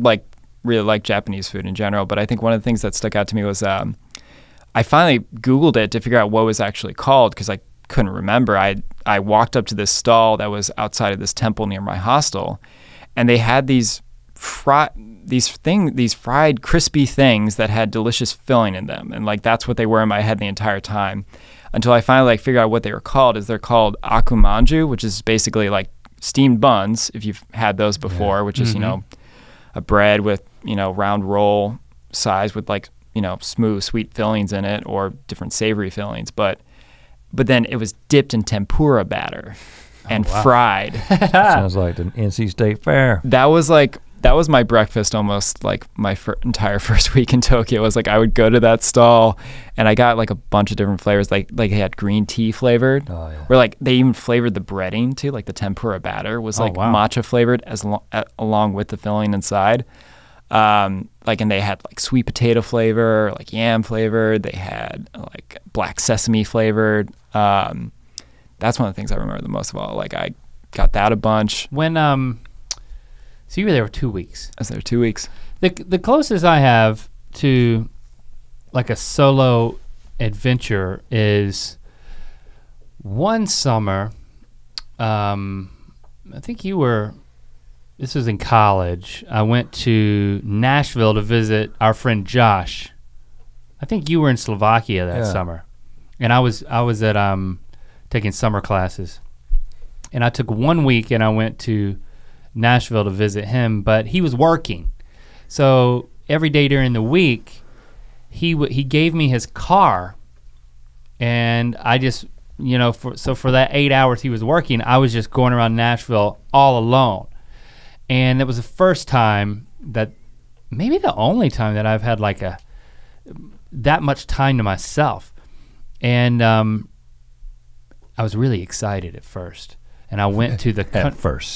really like Japanese food in general. But I think one of the things that stuck out to me was I finally Googled it to figure out what it was actually called because I couldn't remember. I walked up to this stall that was outside of this temple near my hostel, and they had these fried crispy things that had delicious filling in them, and like that's what they were in my head the entire time until I finally like figured out what they were called. They're called akumanju, which is basically like steamed buns if you've had those before, which is, you know, a bread with, you know, round roll size with like, you know, smooth sweet fillings in it or different savory fillings, but then it was dipped in tempura batter and fried. Sounds like the NC State Fair. That was my breakfast almost like my entire first week in Tokyo. Was like I would go to that stall and I got like a bunch of different flavors. Like they had green tea flavored. Oh, yeah. Where like they even flavored the breading too. Like the tempura batter was matcha flavored along with the filling inside. Like, and they had like sweet potato flavor, like yam flavored. They had like black sesame flavored. That's one of the things I remember the most of all. Like, I got that a bunch. When so you were there for 2 weeks. I was there 2 weeks. The closest I have to like a solo adventure is one summer. I think this was in college. I went to Nashville to visit our friend Josh. I think you were in Slovakia that summer. And I was at taking summer classes. And I took 1 week and I went to Nashville to visit him, but he was working. So every day during the week, he gave me his car, and I just, for that 8 hours he was working, I was just going around Nashville all alone. And it was the first time maybe the only time that I've had like that much time to myself. And I was really excited at first. And I went to the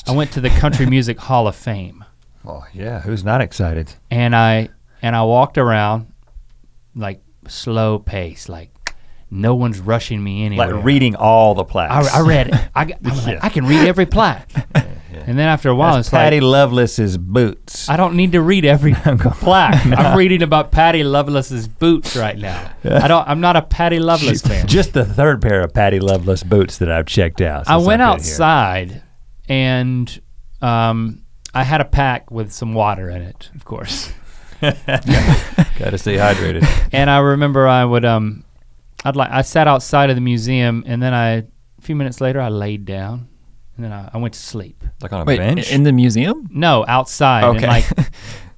I went to the Country Music Hall of Fame. Oh yeah, who's not excited? And I walked around like slow pace, like no one's rushing me anywhere. Like reading all the plaques. I read it. I can read every plaque. And then after a while, That's it's Patty like Lovelace's boots. I don't need to read every plaque. No. I'm reading about Patty Lovelace's boots right now. I'm not a Patty Lovelace fan. Just the third pair of Patty Lovelace boots that I've checked out. I went outside and I had a pack with some water in it, of course. Gotta stay hydrated. And I remember I sat outside of the museum, and then a few minutes later I laid down, and then I went to sleep. Like on a bench? In the museum? No, outside. Okay. In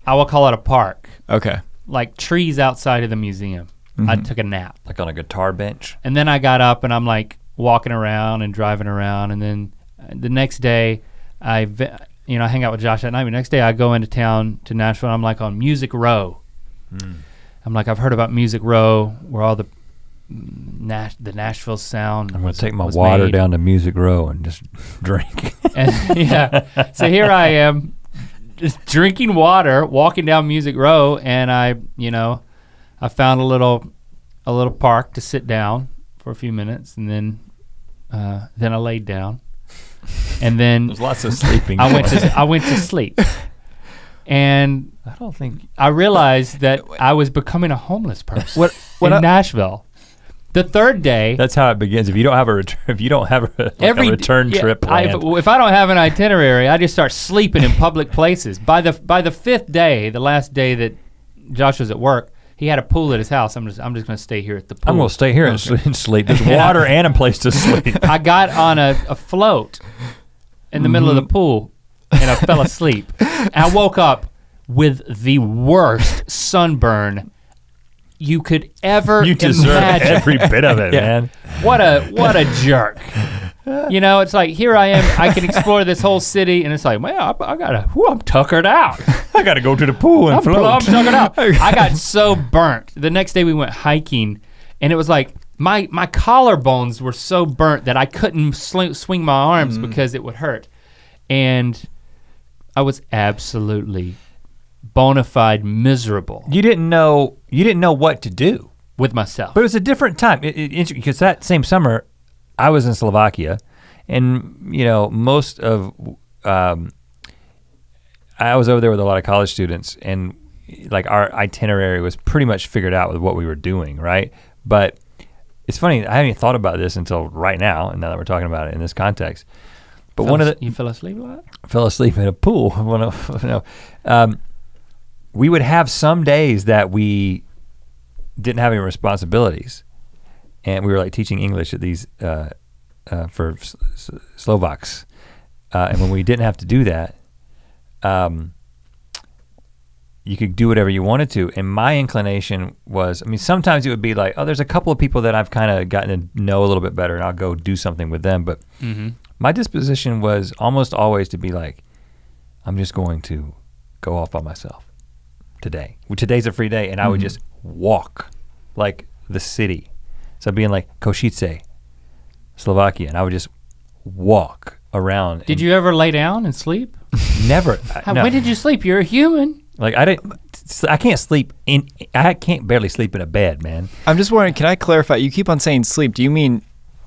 I will call it a park. Okay. Like trees outside of the museum. Mm-hmm. I took a nap. Like on a guitar bench? And then I got up and I'm like walking around and driving around, and then the next day I hang out with Josh at night. The next day I go into town to Nashville, and I'm like on Music Row. I'm like, I've heard about Music Row, where all the Nashville sound. I'm gonna take my water down to Music Row and just drink. And so here I am, just drinking water, walking down Music Row, and I found a little park to sit down for a few minutes, and then I laid down, and then there's lots of sleeping. I went to sleep, and I realized that I was becoming a homeless person in Nashville. The third day. That's how it begins. If you don't have a return trip planned. If I don't have an itinerary, I just start sleeping in public places. By the fifth day, the last day that Josh was at work, he had a pool at his house. I'm just gonna stay here at the pool. I'm gonna stay here and sleep. There's water and a place to sleep. I got on a float in the middle of the pool, and I fell asleep. And I woke up with the worst sunburn you could ever You deserve imagine. every bit of it, man. What a jerk. It's like, here I am, I can explore this whole city, and it's like, man, I'm tuckered out. I gotta go to the pool and float. I'm tuckered out. I got so burnt. The next day we went hiking, and it was like, my collarbones were so burnt that I couldn't swing my arms because it would hurt. And I was absolutely bona fide miserable. You didn't know what to do with myself. But it was a different time because that same summer I was in Slovakia, and most of I was over there with a lot of college students, and like our itinerary was pretty much figured out with what we were doing, right? But it's funny, I haven't thought about this until right now, and now that we're talking about it in this context. But you fell asleep a lot? Fell asleep in a pool. We would have some days that we didn't have any responsibilities, and we were like teaching English at these for Slovaks, and when we didn't have to do that, you could do whatever you wanted to. And my inclination was, sometimes it would be like, oh, there's a couple of people that I've kind of gotten to know a little bit better, and I'll go do something with them. But my disposition was almost always to be like, I'm just going to go off by myself today. Today's a free day, and I would just walk like the city. So I'd be in like Košice, Slovakia, and I would just walk around. Did you ever lay down and sleep? Never. No. When did you sleep? You're a human. Like I can't sleep I can't barely sleep in a bed, man. I'm just wondering, can I clarify? You keep on saying sleep. Do you mean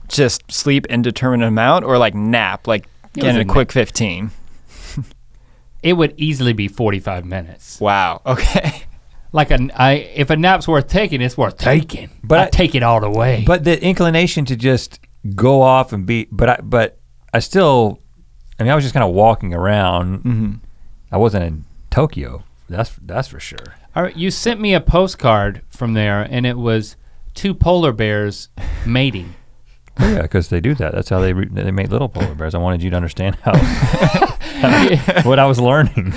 just sleep indeterminate amount or like nap, like getting a quick 15? It would easily be 45 minutes. Wow, okay. Like if a nap's worth taking, it's worth taking. But I take it all the way. But the inclination to just go off and be, but I still, I mean, I was just kind of walking around. Mm-hmm. I wasn't in Tokyo, that's for sure. All right, you sent me a postcard from there and it was 2 polar bears mating. Oh yeah, because they do that. That's how they made little polar bears. I wanted you to understand how what I was learning.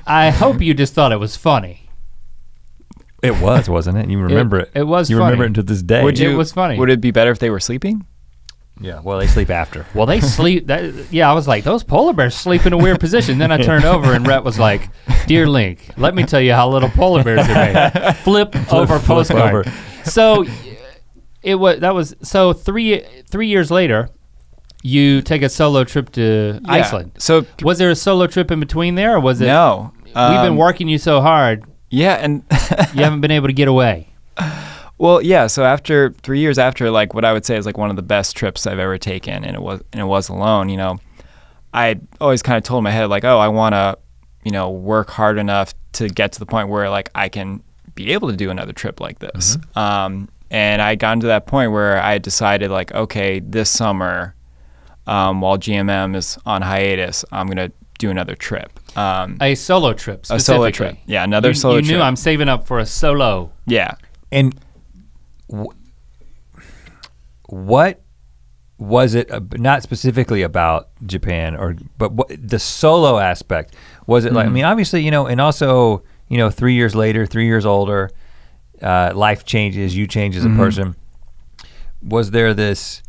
I hope you just thought it was funny. It was, wasn't it? You remember it. It was you funny. Remember it to this day. It was funny. Would it be better if they were sleeping? Yeah, well, they sleep after. Well, they sleep, I was like, those polar bears sleep in a weird position. Then I turned over and Rhett was like, "Dear Link, let me tell you how little polar bears are made." Flip over postcard. So so 3 years later, you take a solo trip to Iceland. So was there a solo trip in between there or was it? No. We've been working you so hard. Yeah, and you haven't been able to get away. Well, yeah, so after 3 years after, like what I would say is like one of the best trips I've ever taken, and it was alone, you know. I always kind of told in my head like, oh, I want to, you know, work hard enough to get to the point where like I can be able to do another trip like this. Mm-hmm. And I got to that point where I decided like, okay, this summer, while GMM is on hiatus, I'm gonna do another trip. A solo trip, specifically. A solo trip. Yeah, another solo trip. You knew I'm saving up for a solo. Yeah. And what was it? Not specifically about Japan, but the solo aspect. Was it like? I mean, obviously, you know, and also, you know, 3 years later, 3 years older, life changes. You change as a person. Was there this?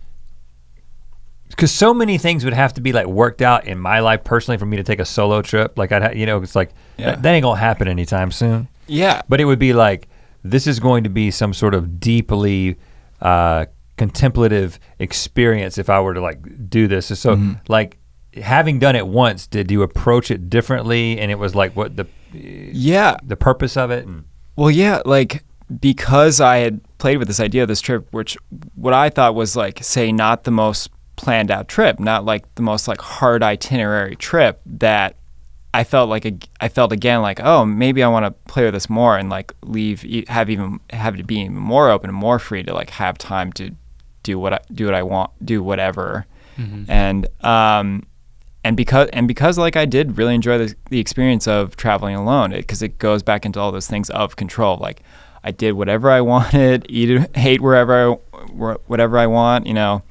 Because so many things would have to be like worked out in my life personally for me to take a solo trip. Like you know, it's like that ain't gonna happen anytime soon. Yeah. But it would be like, this is going to be some sort of deeply contemplative experience if I were to like do this. So like having done it once, did you approach it differently? And it was like what the purpose of it? Well, yeah, like because I had played with this idea of this trip, which what I thought was like, say, not the most planned out trip, not like the most like hard itinerary trip, that I felt again like, oh, maybe I want to play with this more and like have to be even more open and more free to like have time to do what I want, do whatever. And because like I did really enjoy the experience of traveling alone, because it goes back into all those things of control. Like I did whatever I wanted, hate whatever I want, you know.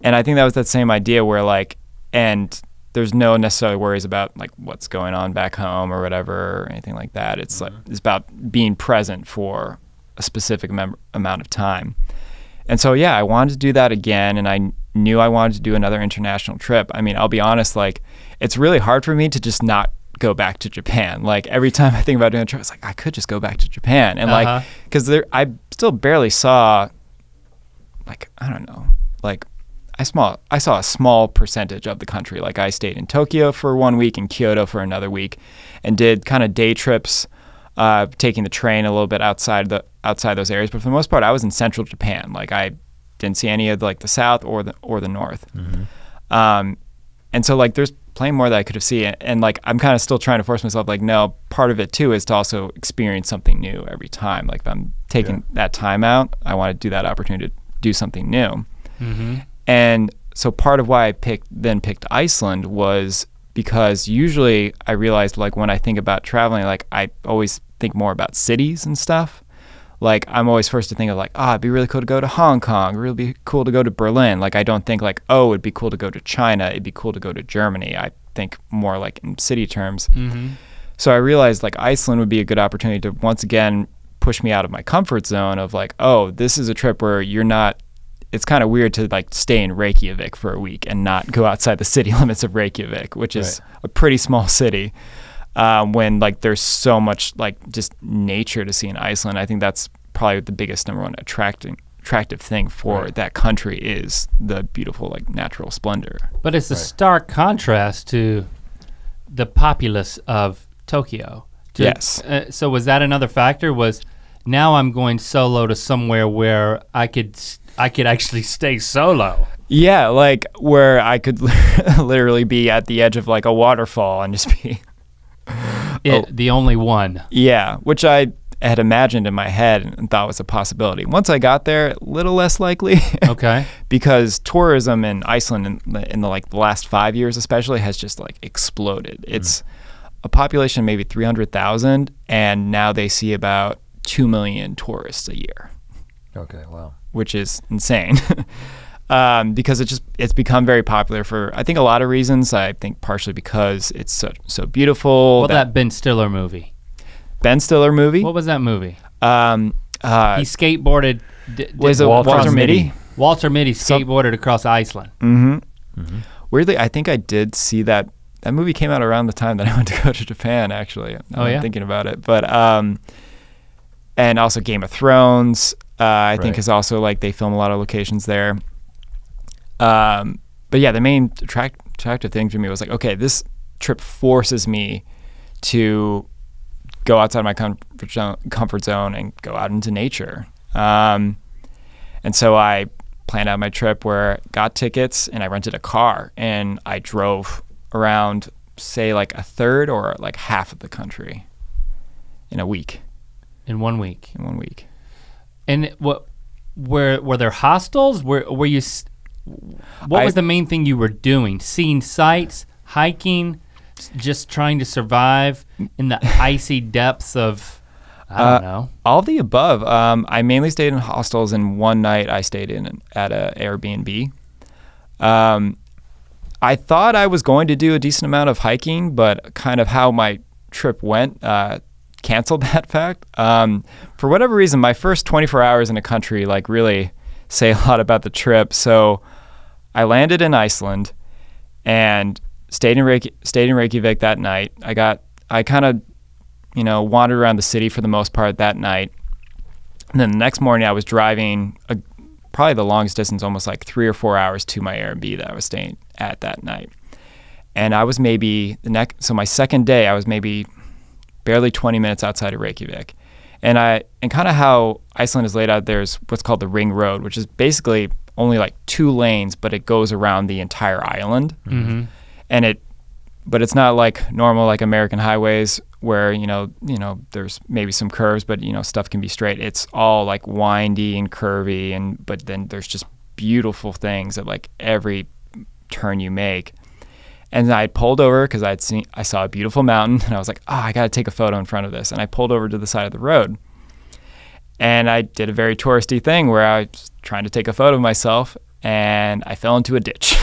And I think that was that same idea where like, and there's no necessarily worries about like what's going on back home or whatever or anything like that. It's like, it's about being present for a specific amount of time. And so, yeah, I wanted to do that again, and I knew I wanted to do another international trip. I mean, I'll be honest, like it's really hard for me to just not go back to Japan. Like every time I think about doing a trip, it's like, I could just go back to Japan. And like, cause I still barely saw, like, I don't know, like, I saw a small percentage of the country. Like I stayed in Tokyo for 1 week and Kyoto for another week, and did kind of day trips, taking the train a little bit outside those areas. But for the most part, I was in central Japan. Like I didn't see any of like the south or the north. And so like there's plenty more that I could have seen. And like I'm kind of still trying to force myself. Like no, part of it too is to also experience something new every time. Like if I'm taking that time out, I want to do that opportunity to do something new. And so part of why I picked Iceland was because usually I realized like when I think about traveling, like I always think more about cities and stuff. Like I'm always first to think of like, it'd be really cool to go to Hong Kong, it'd really be cool to go to Berlin. Like I don't think like, oh, it'd be cool to go to China, it'd be cool to go to Germany. I think more like in city terms. So I realized like Iceland would be a good opportunity to once again push me out of my comfort zone of like, oh, this is a trip where it's kind of weird to like stay in Reykjavik for a week and not go outside the city limits of Reykjavik, which is a pretty small city, when like there's so much like just nature to see in Iceland. I think that's probably the biggest number one attractive thing for that country is the beautiful like natural splendor. But it's a stark contrast to the populace of Tokyo. Yes. So was that another factor? Was now I'm going solo to somewhere where I could actually stay solo. Yeah, like where I could literally be at the edge of like a waterfall and just be the only one. Yeah, which I had imagined in my head and thought was a possibility. Once I got there, a little less likely. Okay. Because tourism in Iceland in the like the last 5 years especially has just like exploded. It's a population of maybe 300,000 and now they see about 2 million tourists a year. Okay, wow. Which is insane. Because it's become very popular for I think a lot of reasons. I think partially because it's so beautiful. Well, that Ben Stiller movie. Ben Stiller movie. What was that movie? He skateboarded. Was it Walter Mitty? Walter Mitty skateboarded across Iceland. Weirdly, I think I did see that. That movie came out around the time that I went to go to Japan. Actually, I'm thinking about it. But and also Game of Thrones. I think is also like they film a lot of locations there. But yeah, the main attractive thing for me was like, okay, this trip forces me to go outside my comfort zone and go out into nature. And so I planned out my trip where I got tickets and I rented a car and I drove around, say like a third or like half of the country in a week. In 1 week. In 1 week. And were there hostels? Were you? What was the main thing you were doing? Seeing sights, hiking, just trying to survive in the icy depths of, I don't know. All of the above. I mainly stayed in hostels, and one night I stayed at a Airbnb. I thought I was going to do a decent amount of hiking, but kind of how my trip went canceled that fact. For whatever reason, my first 24 hours in a country like really say a lot about the trip. So I landed in Iceland and stayed in Reykjavik that night. I kind of, wandered around the city for the most part that night. And then the next morning I was driving probably the longest distance, almost like 3 or 4 hours to my Airbnb that I was staying at that night. And I was maybe so my second day, I was maybe barely 20 minutes outside of Reykjavik. And kind of how Iceland is laid out, there's what's called the Ring Road, which is basically only like 2 lanes, but it goes around the entire island. Mm-hmm. But it's not like normal like American highways where there's maybe some curves, but stuff can be straight. It's all like windy and curvy, but then there's just beautiful things at like every turn you make. And I pulled over because I saw a beautiful mountain, and I was like, I got to take a photo in front of this. And I pulled over to the side of the road, and I did a very touristy thing where I was trying to take a photo of myself, and I fell into a ditch.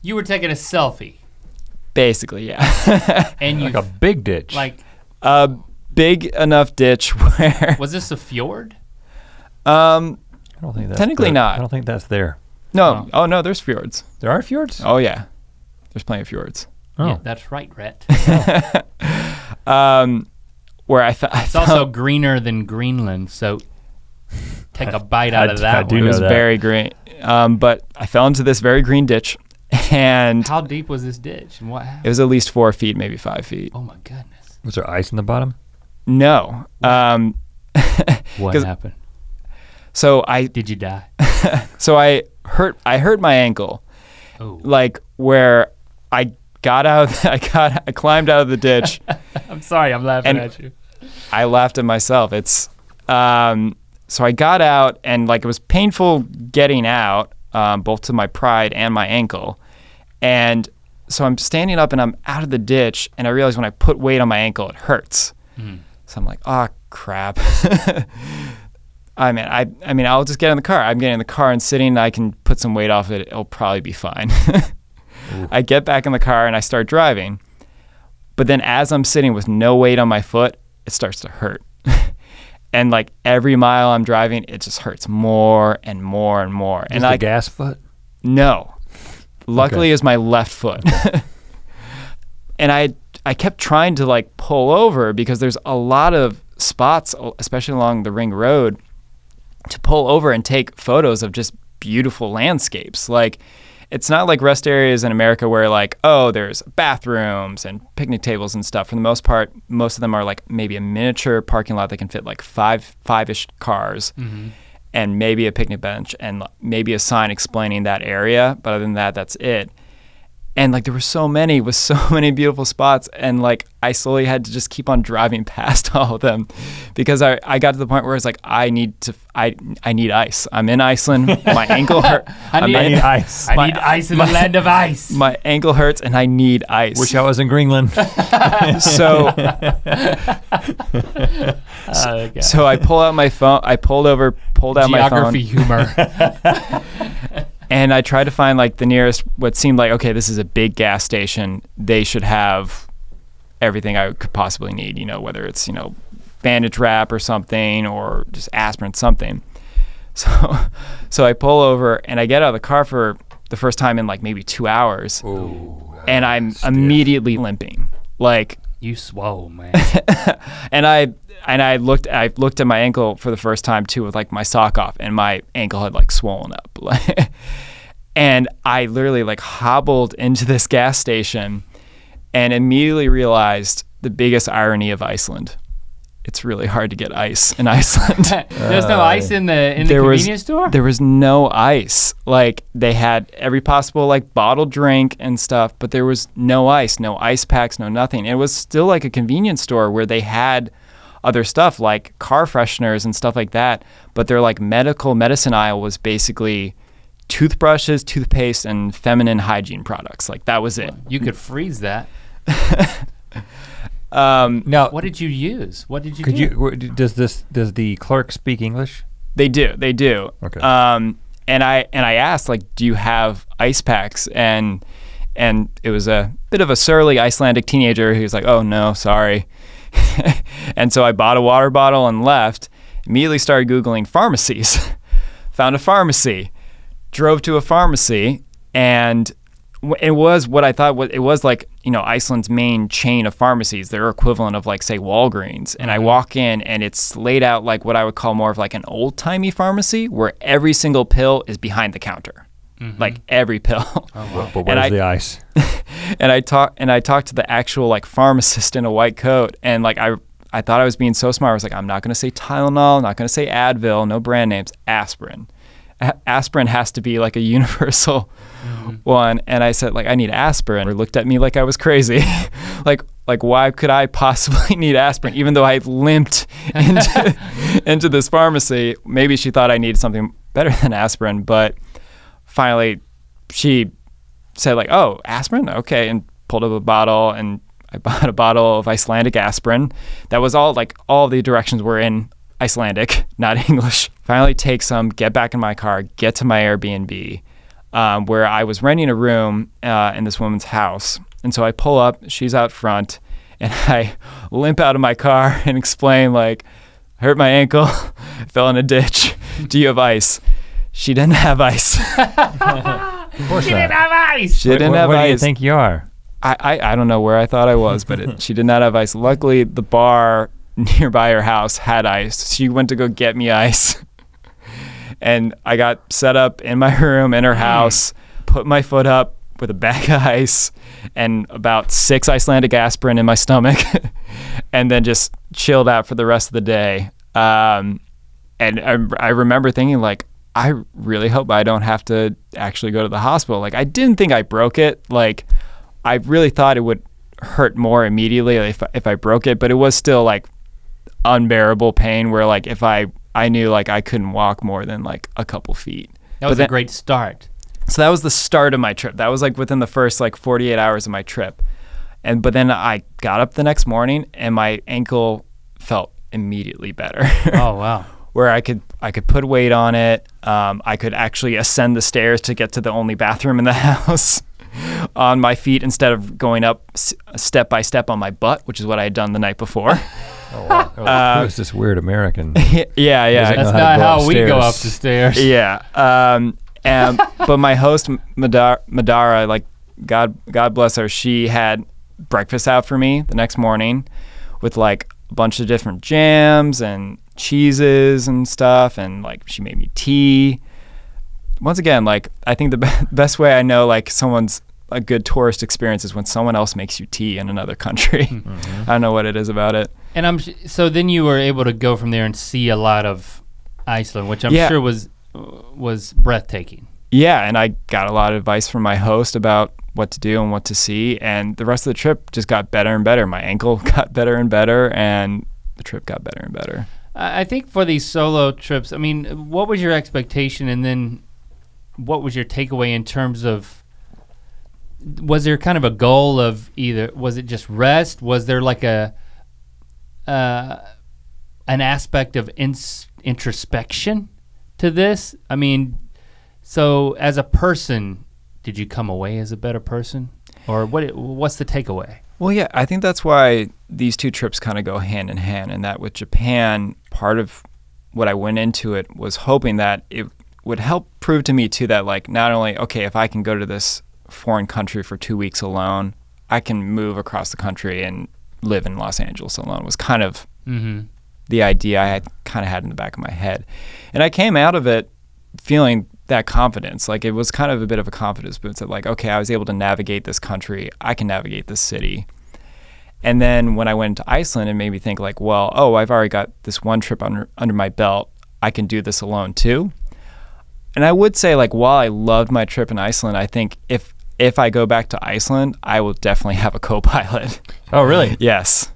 You were taking a selfie. Basically, yeah. And like a big ditch. Like a big enough ditch where. Was this a fjord? I don't think that's technically not. I don't think that's there. No. Oh no, there's fjords. There are fjords? Oh yeah, there's plenty of fjords. Oh. Yeah, that's right, Rhett. Where it's also greener than Greenland, so take a bite out of that. I do it know was that. very green, but I fell into this very green ditch, and how deep was this ditch, and what happened? It was at least 4 feet, maybe 5 feet. Oh my goodness! Was there ice in the bottom? No. What happened? So did you die? So I hurt my ankle. Oh. Like where I got out, I climbed out of the ditch. I'm sorry, I'm laughing at you. I laughed at myself. It's so I got out, and like it was painful getting out, both to my pride and my ankle. And so I'm standing up and I'm out of the ditch, and I realize when I put weight on my ankle, it hurts. Mm. So I'm like, oh crap. I mean, I'll just get in the car. I'm getting in the car and sitting. I can put some weight off it. It'll probably be fine. I get back in the car and I start driving. But then as I'm sitting with no weight on my foot, it starts to hurt. And like every mile I'm driving, it just hurts more and more and more. Just the gas foot? No. Luckily, it was my left foot. And I kept trying to like pull over because there's a lot of spots, especially along the Ring Road, to pull over and take photos of just beautiful landscapes. Like it's not like rest areas in America where like, oh, there's bathrooms and picnic tables and stuff. For the most part, most of them are like maybe a miniature parking lot that can fit like five-ish cars and maybe a picnic bench and maybe a sign explaining that area. But other than that, that's it. And like there were so many beautiful spots, and like I slowly had to just keep on driving past all of them because I got to the point where it's like I need ice. I'm in Iceland. My ankle hurt. I need ice. I need ice in the land of ice. My ankle hurts and I need ice. Wish I was in Greenland. So I pull out my phone. I pulled out my phone. Geography humor. And I tried to find like the nearest, what seemed like, okay, this is a big gas station. They should have everything I could possibly need, whether it's, bandage wrap or something or just aspirin, something. So I pull over and I get out of the car for the first time in like maybe 2 hours. Ooh, and I'm immediately limping. Like, you swole, man. and I looked at my ankle for the first time too with like my sock off, and my ankle had like swollen up. And I literally like hobbled into this gas station and immediately realized the biggest irony of Iceland. It's really hard to get ice in Iceland. There's no ice in the convenience store? There was no ice. Like they had every possible like bottled drink and stuff, but there was no ice packs, no nothing. It was still like a convenience store where they had other stuff like car fresheners and stuff like that, but their like medicine aisle was basically toothbrushes, toothpaste, and feminine hygiene products. Like that was it. You could freeze that. Now, what did you use? What did you do? Does the clerk speak English? They do. Okay. And I asked, like, do you have ice packs? And it was a bit of a surly Icelandic teenager who was like, oh no, sorry. And so I bought a water bottle and left. Immediately started Googling pharmacies. Found a pharmacy. Drove to a pharmacy, and it was what I thought it was like, Iceland's main chain of pharmacies, their equivalent of like, say, Walgreens. And I walk in and it's laid out like what I would call more of like an old-timey pharmacy where every single pill is behind the counter. Like every pill. Oh, wow. But where's the ice? And I talked to the actual like pharmacist in a white coat, and like I thought I was being so smart. I was like, I'm not going to say Tylenol, I'm not going to say Advil, no brand names, aspirin. Aspirin has to be like a universal one. And I said, like, I need aspirin. Or looked at me like I was crazy. like why could I possibly need aspirin? Even though I limped into this pharmacy. Maybe she thought I needed something better than aspirin. But finally, she said like, oh, aspirin? Okay. And pulled up a bottle, and I bought a bottle of Icelandic aspirin. That was all the directions were in Icelandic, not English. Finally take some, get back in my car, get to my Airbnb, where I was renting a room in this woman's house. And so I pull up, she's out front, and I limp out of my car and explain like, hurt my ankle, fell in a ditch. Do you have ice? She didn't have ice. Of course She didn't have ice. She didn't have Where ice. do you think you are? I don't know where I thought I was, but she did not have ice. Luckily, the bar nearby her house had ice. She went to go get me ice. And I got set up in my room in her house, put my foot up with a bag of ice and about 6 Icelandic aspirin in my stomach, and then just chilled out for the rest of the day. And I remember thinking like, I really hope I don't have to actually go to the hospital. Like, I didn't think I broke it. Like, I really thought it would hurt more immediately if I broke it, but it was still like unbearable pain where like if I knew like I couldn't walk more than like a couple feet. That was a great start. So that was the start of my trip. That was like within the first like 48 hours of my trip. But then I got up the next morning and my ankle felt immediately better. Oh, wow. Where I could put weight on it. I could actually ascend the stairs to get to the only bathroom in the house on my feet instead of going up step by step on my butt, which is what I had done the night before. Oh, wow. Who's this weird American? Yeah. That's not how we go up the stairs. Yeah. But my host, Madara, like, God bless her, she had breakfast out for me the next morning with like a bunch of different jams and cheeses and stuff, and like she made me tea. once again, like I think the best way I know like someone's a good tourist experience is when someone else makes you tea in another country. Mm-hmm. I don't know what it is about it. And so then you were able to go from there and see a lot of Iceland, which I'm sure was breathtaking. Yeah, and I got a lot of advice from my host about what to do and what to see, and the rest of the trip just got better and better. My ankle got better and better, and the trip got better and better. I think for these solo trips, I mean, what was your expectation, and then what was your takeaway in terms of, was there kind of a goal of either, was it just rest? Was there like an aspect of introspection to this? I mean, so as a person, did you come away as a better person? Or what's the takeaway? Well, yeah, I think that's why these two trips kind of go hand in hand, and that with Japan, part of what I went into it was hoping that it would help prove to me too that like not only, okay, if I can go to this foreign country for 2 weeks alone, I can move across the country and live in Los Angeles alone, was kind of the idea I had in the back of my head. And I came out of it feeling that confidence. Like it was kind of a bit of a confidence boost that like, okay, I was able to navigate this country. I can navigate this city. And then when I went to Iceland, it made me think like, well, oh, I've already got this one trip under my belt. I can do this alone too. And I would say like, while I loved my trip in Iceland, I think if I go back to Iceland, I will definitely have a co-pilot. Oh, really? Yes,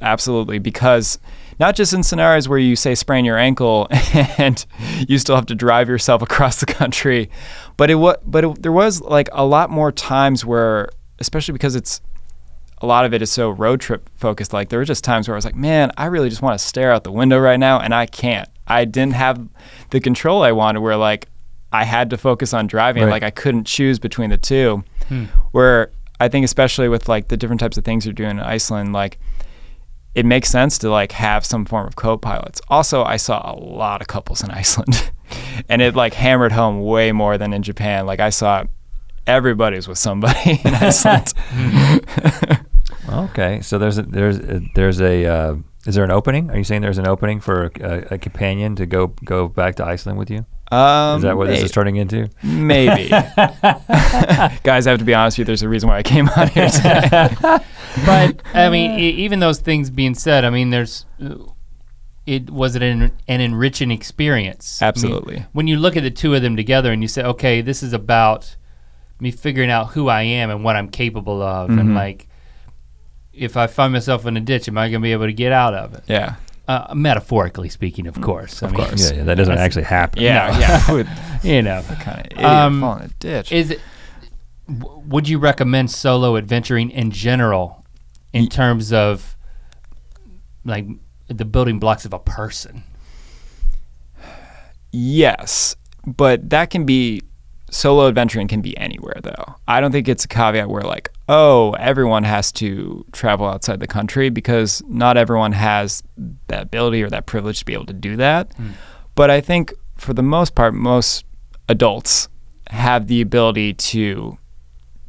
absolutely. Because not just in scenarios where you say sprain your ankle and you still have to drive yourself across the country, but there was like a lot more times where, especially because a lot of it is so road trip focused, like there were just times where I was like, man, I really just want to stare out the window right now, and I can't. I didn't have the control I wanted, where like I had to focus on driving. Right. Like I couldn't choose between the two. Where I think especially with like the different types of things you're doing in Iceland, like it makes sense to like have some form of co-pilots. Also, I saw a lot of couples in Iceland and it like hammered home way more than in Japan. Like I saw everybody's with somebody in Iceland. Okay, so is there an opening? Are you saying there's an opening for a companion to go back to Iceland with you? Is that what this is turning into? Maybe. Guys, I have to be honest with you, there's a reason why I came out here today. But I mean, even those things being said, I mean, was it an enriching experience? Absolutely. I mean, when you look at the two of them together and you say, okay, this is about me figuring out who I am and what I'm capable of, and like, if I find myself in a ditch, am I gonna be able to get out of it? Yeah. Metaphorically speaking, of course. Of course. Yeah, that doesn't actually happen. Yeah, no. You know. What kind of idiot fall in a ditch. Would you recommend solo adventuring in general in terms of like the building blocks of a person? Yes, but that can be, solo adventuring can be anywhere though. I don't think it's a caveat where like, oh, everyone has to travel outside the country, because not everyone has that ability or that privilege to be able to do that. But I think for the most part, most adults have the ability to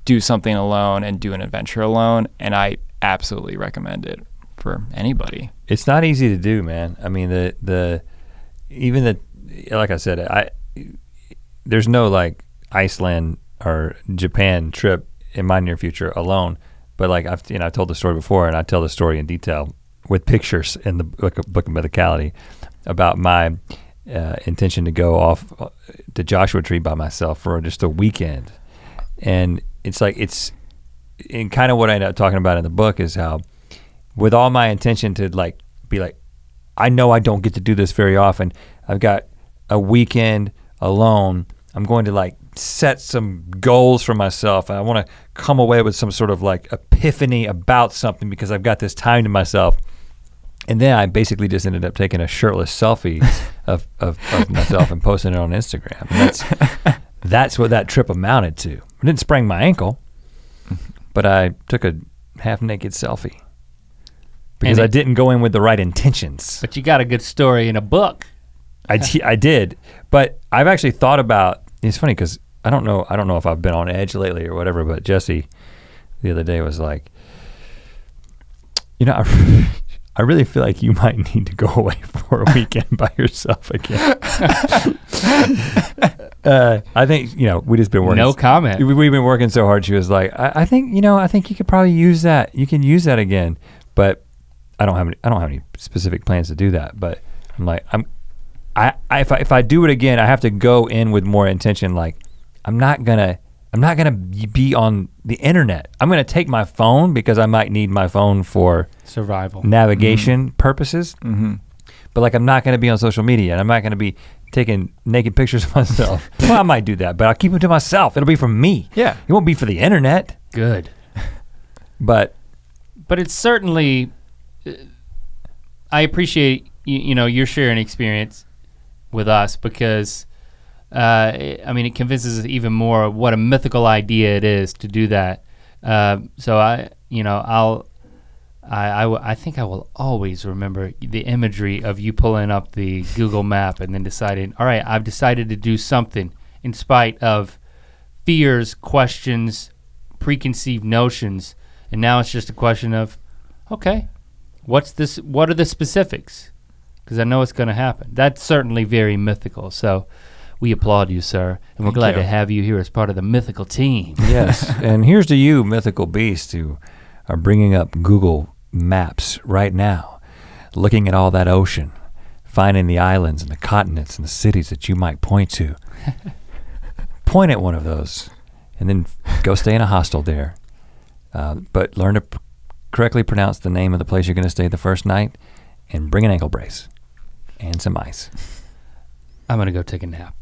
do something alone and do an adventure alone, and I absolutely recommend it for anybody. It's not easy to do, man. I mean, like I said, there's no like Iceland or Japan trip in my near future alone, but like I've told the story before, and I tell the story in detail with pictures in the book of Mythicality about my intention to go off to Joshua Tree by myself for just a weekend. And it's and kind of what I end up talking about in the book is how, with all my intention to like be like, I know I don't get to do this very often, I've got a weekend alone, I'm going to like set some goals for myself, and I want to come away with some sort of like epiphany about something because I've got this time to myself. And then I basically just ended up taking a shirtless selfie of myself and posting it on Instagram. And that's what that trip amounted to. I didn't sprain my ankle, but I took a half-naked selfie because I didn't go in with the right intentions. But you got a good story in a book. I did, but I've actually thought about, it's funny because I don't know if I've been on edge lately or whatever, but Jesse the other day was like, I really feel like you might need to go away for a weekend by yourself again. I think, we just been working. No comment. We've been working so hard. She was like, I think you could probably use that. You can use that again. But I don't have any specific plans to do that. But I'm like, if I do it again, I have to go in with more intention. Like, I'm not gonna be on the internet. I'm gonna take my phone because I might need my phone for survival, navigation purposes. Mm-hmm. But like, I'm not gonna be on social media, and I'm not gonna be taking naked pictures of myself. Well, I might do that, but I'll keep them to myself. It'll be for me. Yeah. It won't be for the internet. Good. But it's certainly, I appreciate your sharing experience with us because, it convinces us even more what a mythical idea it is to do that. So I think I will always remember the imagery of you pulling up the Google map and then deciding, all right, I've decided to do something in spite of fears, questions, preconceived notions, and now it's just a question of, okay, what are the specifics? Because I know it's gonna happen. That's certainly very mythical, so we applaud you, sir, and we're glad to have you here as part of the mythical team. Yes, and here's to you, mythical beasts, who are bringing up Google Maps right now, looking at all that ocean, finding the islands and the continents and the cities that you might point to. Point at one of those, and then go stay in a hostel there. But learn to correctly pronounce the name of the place you're gonna stay the first night, and bring an ankle brace and some ice. I'm gonna go take a nap.